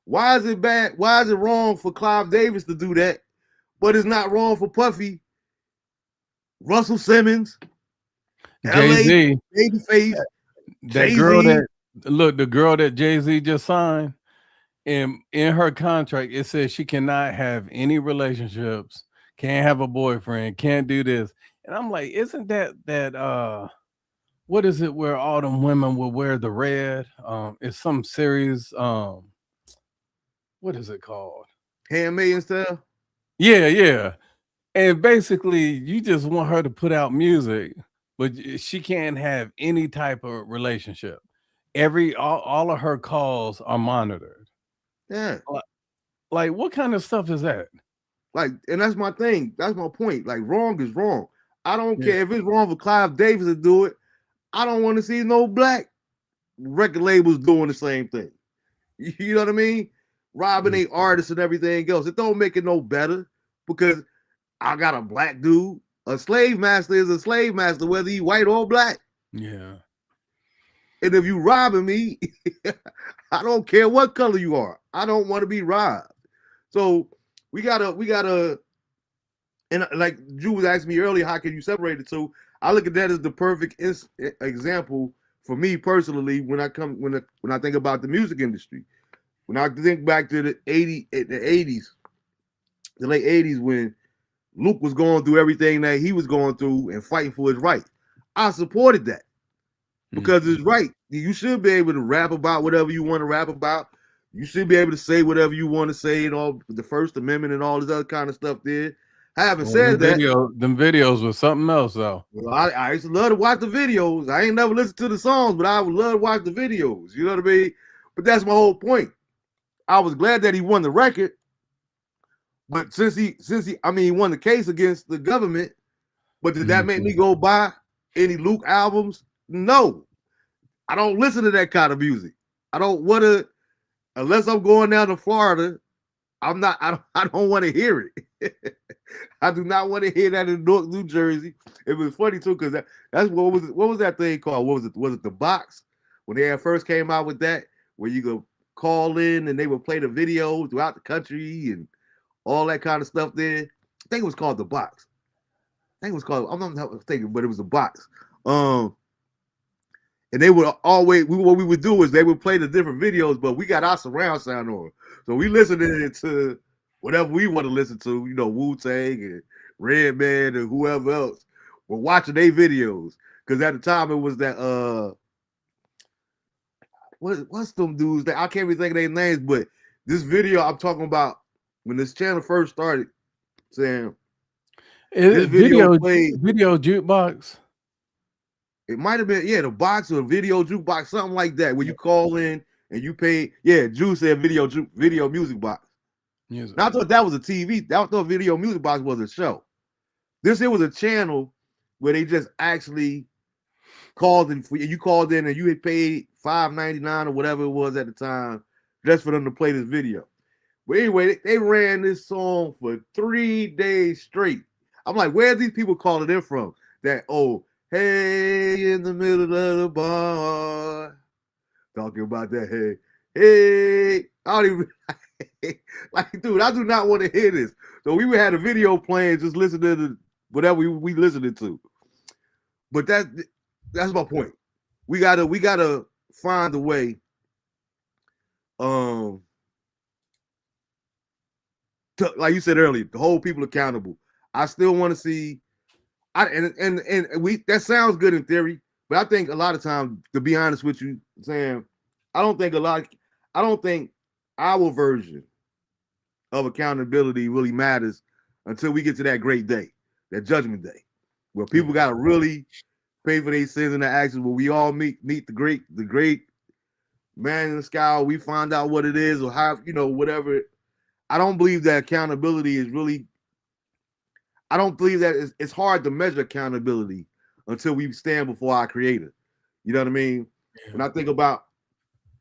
Why is it bad? Why is it wrong for Clive Davis to do that? But it's not wrong for Puffy, Russell Simmons, Jay-Z, Babyface, that girl the girl that Jay-Z just signed, and in her contract, it says she cannot have any relationships, can't have a boyfriend, can't do this. And I'm like, isn't that what is it where all them women will wear the red? It's some series, what is it called? Handmaid's Tale? Yeah. And basically, you just want her to put out music, but she can't have any type of relationship. All of her calls are monitored. Yeah. Like, what kind of stuff is that? Like, and that's my thing. That's my point. Like, wrong is wrong. I don't care if it's wrong for Clive Davis to do it. I don't want to see no black record labels doing the same thing. You know what I mean? Robbing a artists and everything else. It don't make it no better because I got a black dude. A slave master is a slave master, whether he white or black. Yeah. And if you robbing me, I don't care what color you are. I don't want to be robbed. So we gotta, and like Drew was asking me earlier, how can you separate the two? I look at that as the perfect example for me personally when I think about the music industry. When I think back to the late 80s, when Luke was going through everything that he was going through and fighting for his right, I supported that because it's right. You should be able to rap about whatever you want to rap about. You should be able to say whatever you want to say and all the First Amendment and all this other kind of stuff there. Having said that, them videos was something else though. Well, I used to love to watch the videos. I ain't never listened to the songs, but I would love to watch the videos. You know what I mean? But that's my whole point. I was glad that he won the record, but since he won the case against the government, but did that make me go buy any Luke albums? No. I don't listen to that kind of music. I don't want to, unless I'm going down to Florida. I don't want to hear it. I do not want to hear that in New Jersey. It was funny too, because that's what was that thing called? What was it? Was it the box? When they first came out with that, where you go call in and they would play the video throughout the country and all that kind of stuff there. I think it was called the box. I'm not thinking, but it was a box. And they would always, what we would do is they would play the different videos, but we got our surround sound on. So we listening to whatever we want to listen to, Wu-Tang and Redman and whoever else. We're watching their videos. Because at the time it was that, what's them dudes that I can't even think of their names, but this video I'm talking about when this channel first started saying this video played video jukebox. It might have been the box or video jukebox, something like that, where you call in and you paid. Yeah, Drew said video music box. Music. Now, I thought that was a TV. I thought video music box was a show. It was a channel where they just actually called in for you. You called in and you had paid $5.99 or whatever it was at the time just for them to play this video. But anyway, they ran this song for 3 days straight. I'm like, where are these people calling in from? That, oh, hey, in the middle of the bar, talking about that, hey, I don't even, like, dude, I do not want to hear this. So we had a video playing, just listening to whatever we listening to. But that's my point. We gotta find a way, like you said earlier, to hold people accountable. I still want to see. And we that sounds good in theory, but I think a lot of times, to be honest with you, Sam, I don't think our version of accountability really matters until we get to that great day, that judgment day, where people got to really pay for their sins and their actions, where we all meet the great man in the sky. We find out what it is or how, whatever. I don't believe that accountability is really. I don't believe that it's hard to measure accountability until we stand before our Creator. You know what I mean? Yeah. When I think about,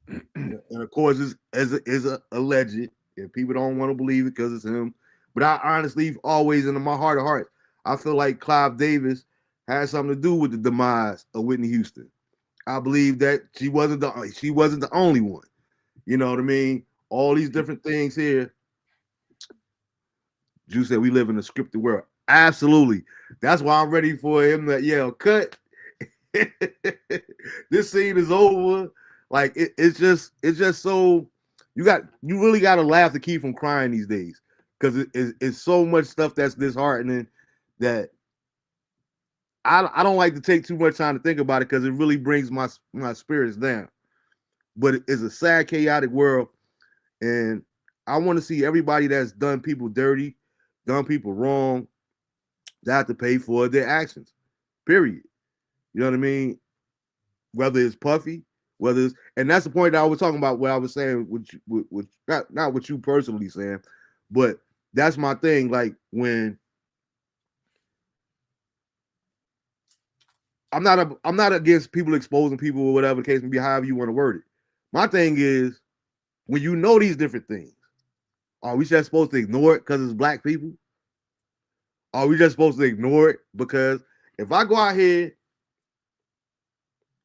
and of course, it's alleged, and people don't want to believe it because it's him. But I honestly, always in my heart of hearts, I feel like Clive Davis had something to do with the demise of Whitney Houston. I believe that she wasn't the only one. You know what I mean? All these different things here. Drew said we live in a scripted world. Absolutely. That's why I'm ready for him to yell, cut. This scene is over. Like it's just so you really got to laugh to keep from crying these days, because it's so much stuff that's disheartening that I don't like to take too much time to think about it, because it really brings my spirits down. But it's a sad, chaotic world, and I want to see everybody that's done people dirty, done people wrong, they have to pay for their actions, period. You know what I mean? Whether it's Puffy, whether it's, and that's the point that I was talking about, what I was saying with not what you personally saying, but that's my thing. Like, when I'm not against people exposing people or whatever the case may be, however you want to word it. My thing is, when you know these different things, are we just supposed to ignore it because it's black people? Are we just supposed to ignore it because if I go out here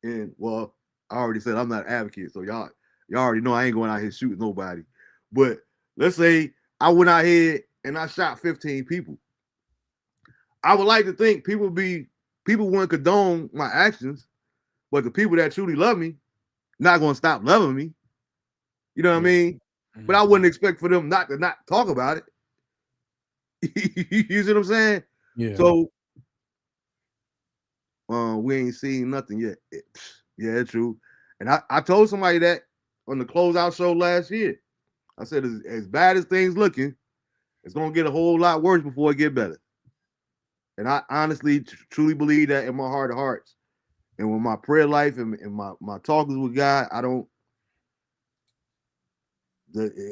and, well, I already said I'm not an advocate, so y'all already know I ain't going out here shooting nobody. But let's say I went out here and I shot 15 people. I would like to think people wouldn't condone my actions, but the people that truly love me not going to stop loving me. You know what I mean? Mm-hmm. But I wouldn't expect for them not to not talk about it. You see what I'm saying? Yeah. So we ain't seen nothing yet. Yeah, true. And I told somebody that on the closeout show last year. I said, as bad as things looking, it's gonna get a whole lot worse before it get better. And I honestly, truly believe that in my heart of hearts. And with my prayer life and my talks with God,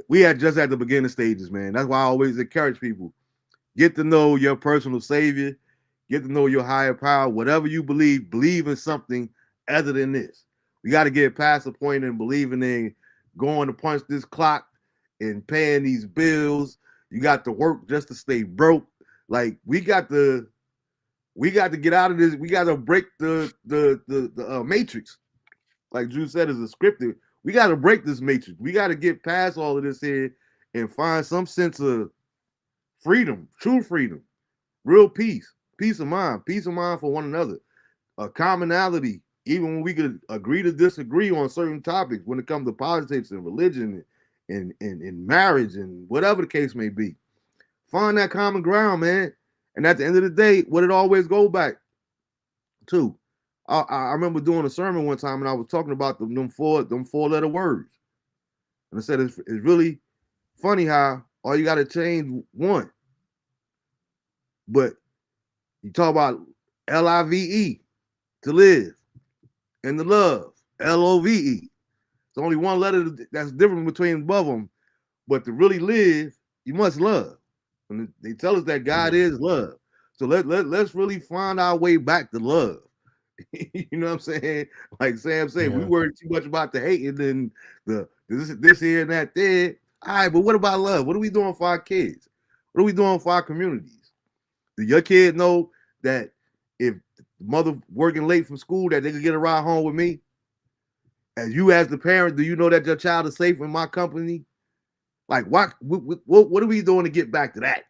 we had just at the beginning stages, man. That's why I always encourage people. Get to know your personal savior. Get to know your higher power. Whatever you believe in something other than this. We got to get past the point in believing in going to punch this clock and paying these bills. You got to work just to stay broke. Like, we got to get out of this. We got to break the matrix. Like Drew said, is a scripted. We got to break this matrix. We got to get past all of this here and find some sense of freedom, true freedom, real peace of mind for one another, a commonality, even when we could agree to disagree on certain topics when it comes to politics and religion and marriage and whatever the case may be. Find that common ground, man. And at the end of the day, what it always go back to, I remember doing a sermon one time and I was talking about them four letter words. And I said, it's really funny how all you got to change one. But you talk about LIVE, to live, and the love, LOVE. There's only one letter that's different between both of them. But to really live, you must love. And they tell us that God is love. So let's really find our way back to love. You know what I'm saying? Like Sam said, we worry too much about the hate and then this here and that there. All right, but what about love? What are we doing for our kids? What are we doing for our communities? Do your kid know that if mother working late from school that they can get a ride home with me? As the parent, do you know that your child is safe in my company? Like, what are we doing to get back to that?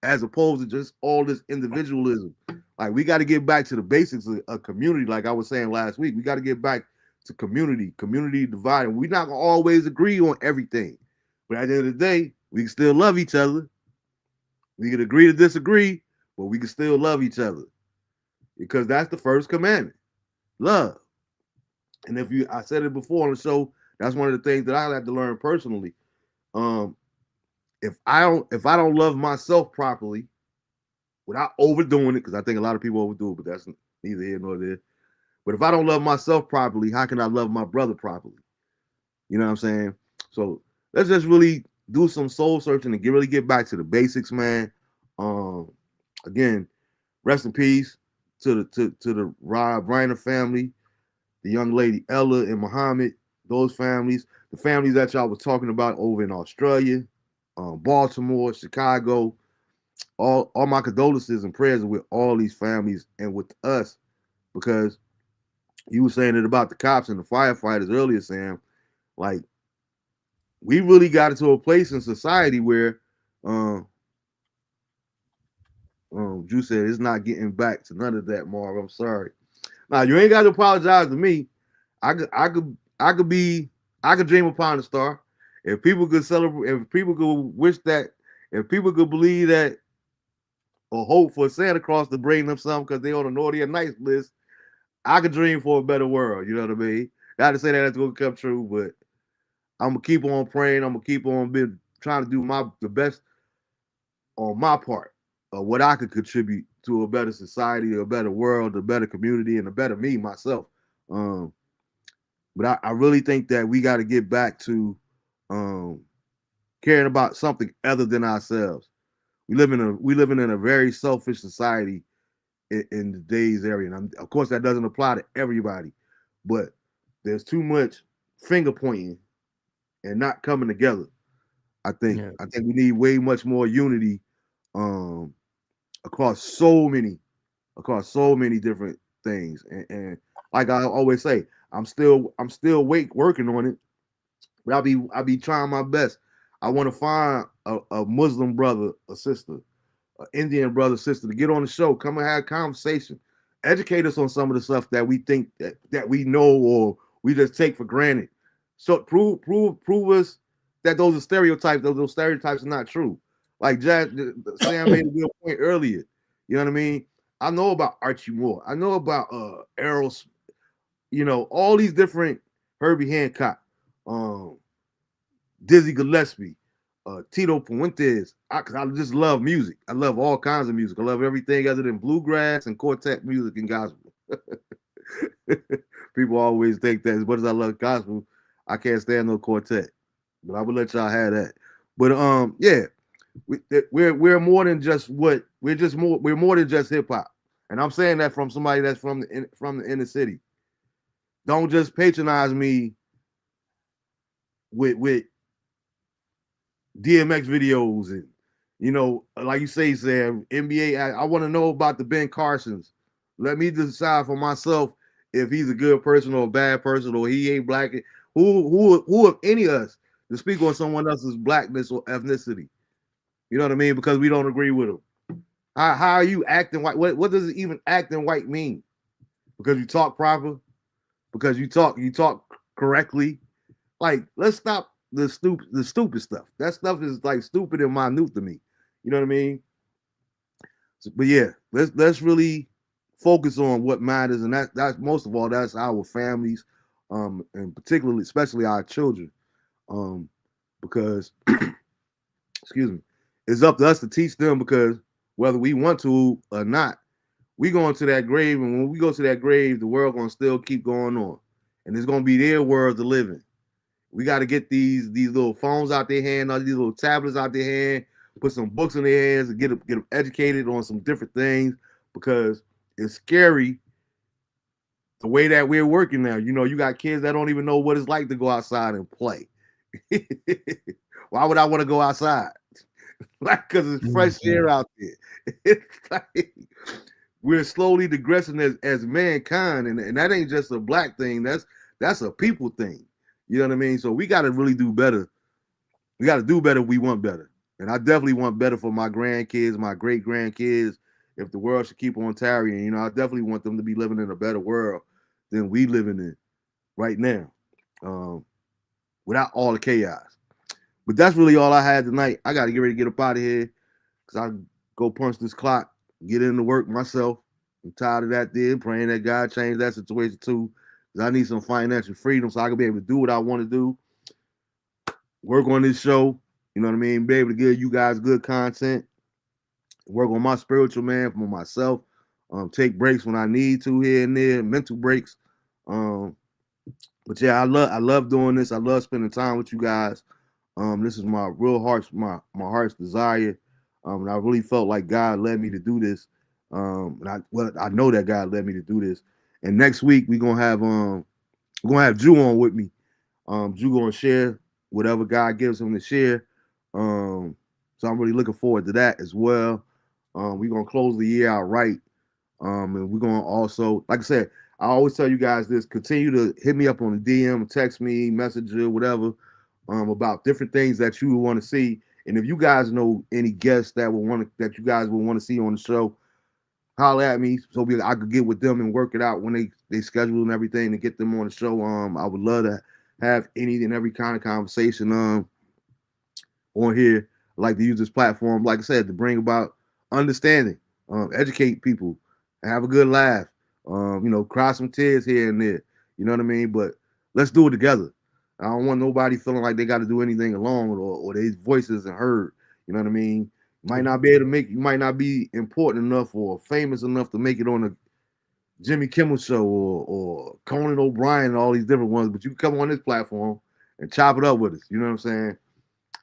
As opposed to just all this individualism. Like, we got to get back to the basics of community. Like I was saying last week, we got to get back to community divided. We're not going to always agree on everything. But at the end of the day, we can still love each other. We can agree to disagree, but we can still love each other. Because that's the first commandment. Love. And I said it before on the show, that's one of the things that I had to learn personally. If I don't love myself properly, without overdoing it, because I think a lot of people overdo it, but that's neither here nor there. But if I don't love myself properly, how can I love my brother properly? You know what I'm saying? So let's just really do some soul searching and really get back to the basics, man. Again, rest in peace to the Rob Reiner family, the young lady Ella and Muhammad, those families, the families that y'all was talking about over in Australia, Baltimore, Chicago. All my condolences and prayers are with all these families and with us, because you were saying it about the cops and the firefighters earlier, Sam. Like, we really got into a place in society where Drew said it's not getting back to none of that, Marv. I'm sorry. Now, you ain't got to apologize to me. I could dream upon a star. If people could celebrate, if people could wish that, if people could believe that, or hope for Santa Claus to bring them something because they on a naughty or nice list, I could dream for a better world. You know what I mean? Got to say that's going to come true, but I'm gonna keep on praying. I'm gonna keep on trying to do the best on my part of what I could contribute to a better society, a better world, a better community, and a better me myself. But I really think that we got to get back to caring about something other than ourselves. We living in a very selfish society in today's area, and of course that doesn't apply to everybody, but there's too much finger pointing and not coming together. I think we need way much more unity across so many different things. And like I always say, I'm still working on it, but I'll be trying my best. I want to find a Muslim brother, a sister, an Indian brother, sister to get on the show, come and have a conversation, educate us on some of the stuff that we think that we know or we just take for granted. So prove us that those are stereotypes. Those stereotypes are not true. Like Sam made a good point earlier. You know what I mean? I know about Archie Moore. I know about Errol. You know, all these different Herbie Hancock, Dizzy Gillespie, Tito Puentes. I just love music. I love all kinds of music. I love everything other than bluegrass and quartet music and gospel. People always think that as much as I love gospel, I can't stand no quartet. But I would let y'all have that. But yeah, we're more than just what we're more than just hip hop. And I'm saying that from somebody that's from the inner city. Don't just patronize me with DMX videos and, you know, like you say, Sam, NBA. I want to know about the Ben Carsons. Let me decide for myself if he's a good person or a bad person or he ain't black. Who of any of us to speak on someone else's blackness or ethnicity? You know what I mean? Because we don't agree with them. How are you acting white? What does it even acting white mean? Because you talk proper? Because you talk correctly? Like, let's stop the stupid stuff. That stuff is like stupid and minute to me. You know what I mean? So, but yeah, let's really focus on what matters, and that's most of all, that's our families, and particularly, especially our children, because excuse me, it's up to us to teach them, because whether we want to or not, we going to that grave, and when we go to that grave, the world gonna still keep going on, and it's gonna be their world to live in. We got to get these little phones out their hand, all these little tablets out their hand, put some books in their hands, and get them educated on some different things because it's scary the way that we're working now. You know, you got kids that don't even know what it's like to go outside and play. Why would I want to go outside? Like, because it's fresh air out there. It's like we're slowly digressing as mankind, and that ain't just a black thing. That's a people thing. You know what I mean? So we got to really do better. We got to do better. We want better, and I definitely want better for my grandkids, my great grandkids. If the world should keep on tarrying, you know, I definitely want them to be living in a better world than we living in right now, without all the chaos. But that's really all I had tonight. I got to get ready to get up out of here because I go punch this clock, get into work myself. I'm tired of that there, praying that God change that situation too. Because I need some financial freedom so I can be able to do what I want to do, work on this show, you know what I mean? Be able to give you guys good content, work on my spiritual man for myself, take breaks when I need to here and there, mental breaks. But yeah, I love doing this. I love spending time with you guys. This is my real heart's my heart's desire. And I really felt like God led me to do this. And I know that God led me to do this. And next week we're gonna have Drew on with me. Drew gonna share whatever God gives him to share. So I'm really looking forward to that as well. We're gonna close the year out right. And we're gonna also, like I said, I always tell you guys this: continue to hit me up on the DM, text me, messenger, whatever, about different things that you want to see. And if you guys know any guests that you guys would want to see on the show, holler at me so I could get with them and work it out when they schedule and everything to get them on the show. I would love to have any and every kind of conversation on here. I like to use this platform, like I said, to bring about understanding, educate people, have a good laugh, cry some tears here and there. You know what I mean? But let's do it together. I don't want nobody feeling like they got to do anything alone or their voice isn't heard. You know what I mean? You might not be important enough or famous enough to make it on a Jimmy Kimmel show or Conan O'Brien and all these different ones, but you can come on this platform and chop it up with us. You know what I'm saying?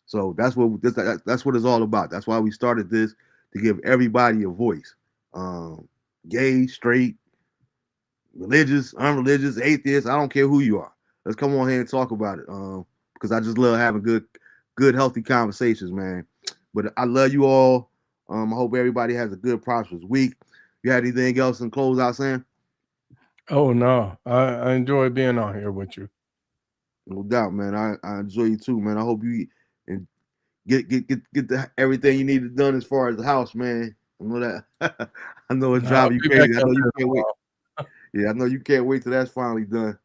So that's what it's all about. That's why we started this, to give everybody a voice. Gay, straight, religious, unreligious, atheist. I don't care who you are. Let's come on here and talk about it. Because I just love having good, healthy conversations, man. But I love you all. I hope everybody has a good, prosperous week. You had anything else in close out, Sam? Oh no, I enjoy being on here with you. No doubt, man. I enjoy you too, man. I hope you and get everything you needed done as far as the house, man. I know that. I know it's No, I'll driving you be back crazy. I up know you here can't wait. tomorrow. Yeah, I know you can't wait till that's finally done.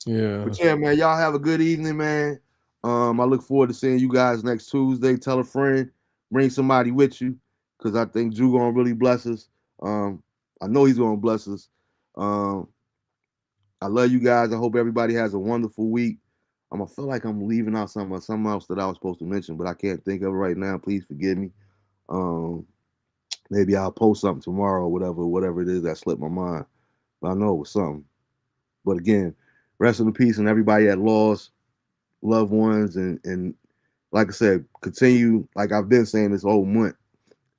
Yeah. But yeah, man, y'all have a good evening, man. I look forward to seeing you guys next Tuesday. Tell a friend, bring somebody with you, because I think Drew gonna really bless us. I know he's gonna bless us. Um, I love you guys. I hope everybody has a wonderful week. I feel like I'm leaving out something else that I was supposed to mention, but I can't think of it right now. Please forgive me. Um, Maybe I'll post something tomorrow or whatever it is that slipped my mind. But I know it was something. But again, rest in peace and everybody that lost loved ones, and like I said, continue, like I've been saying this whole month,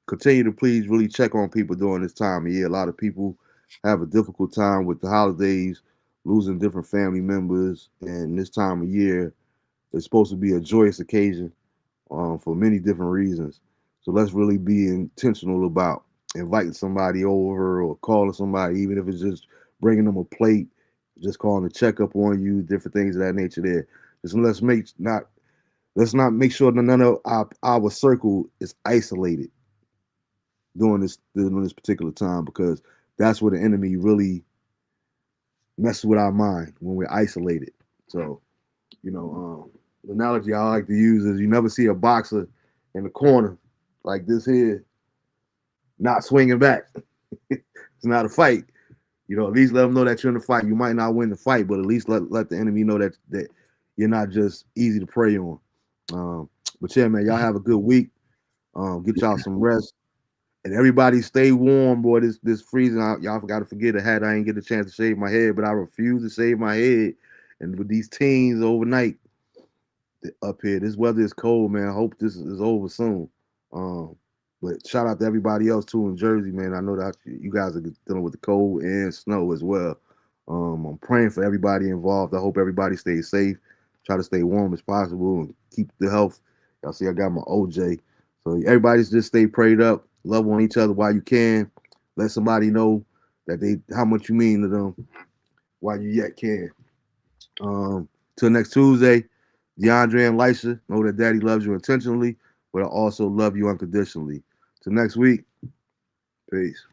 continue to please really check on people during this time of year. A lot of people have a difficult time with the holidays, losing different family members, and this time of year is supposed to be a joyous occasion, for many different reasons. So let's really be intentional about inviting somebody over or calling somebody, even if it's just bringing them a plate, just calling to check up on you, different things of that nature. There, just let's not make sure that none of our circle is isolated during this particular time, because that's where the enemy really messes with our mind, when we're isolated. So the analogy I like to use is, you never see a boxer in the corner like this here not swinging back. It's not a fight. At least let them know that you're in the fight. You might not win the fight, but at least let the enemy know that you're not just easy to prey on. But yeah, man, y'all have a good week. Get y'all some rest. And everybody stay warm, boy. This freezing out. Y'all forgot to forget a hat. I ain't get a chance to shave my head, but I refuse to shave my head. And with these teens overnight, up here. This weather is cold, man. I hope this is over soon. But shout out to everybody else too in Jersey, man. I know that you guys are dealing with the cold and snow as well. I'm praying for everybody involved. I hope everybody stays safe. Try to stay warm as possible and keep the health. Y'all see, I got my OJ. So everybody's just stay prayed up, love on each other while you can. Let somebody know that they how much you mean to them while you yet can. Till next Tuesday, DeAndre and Lysha, know that Daddy loves you intentionally, but I also love you unconditionally. Till next week, peace.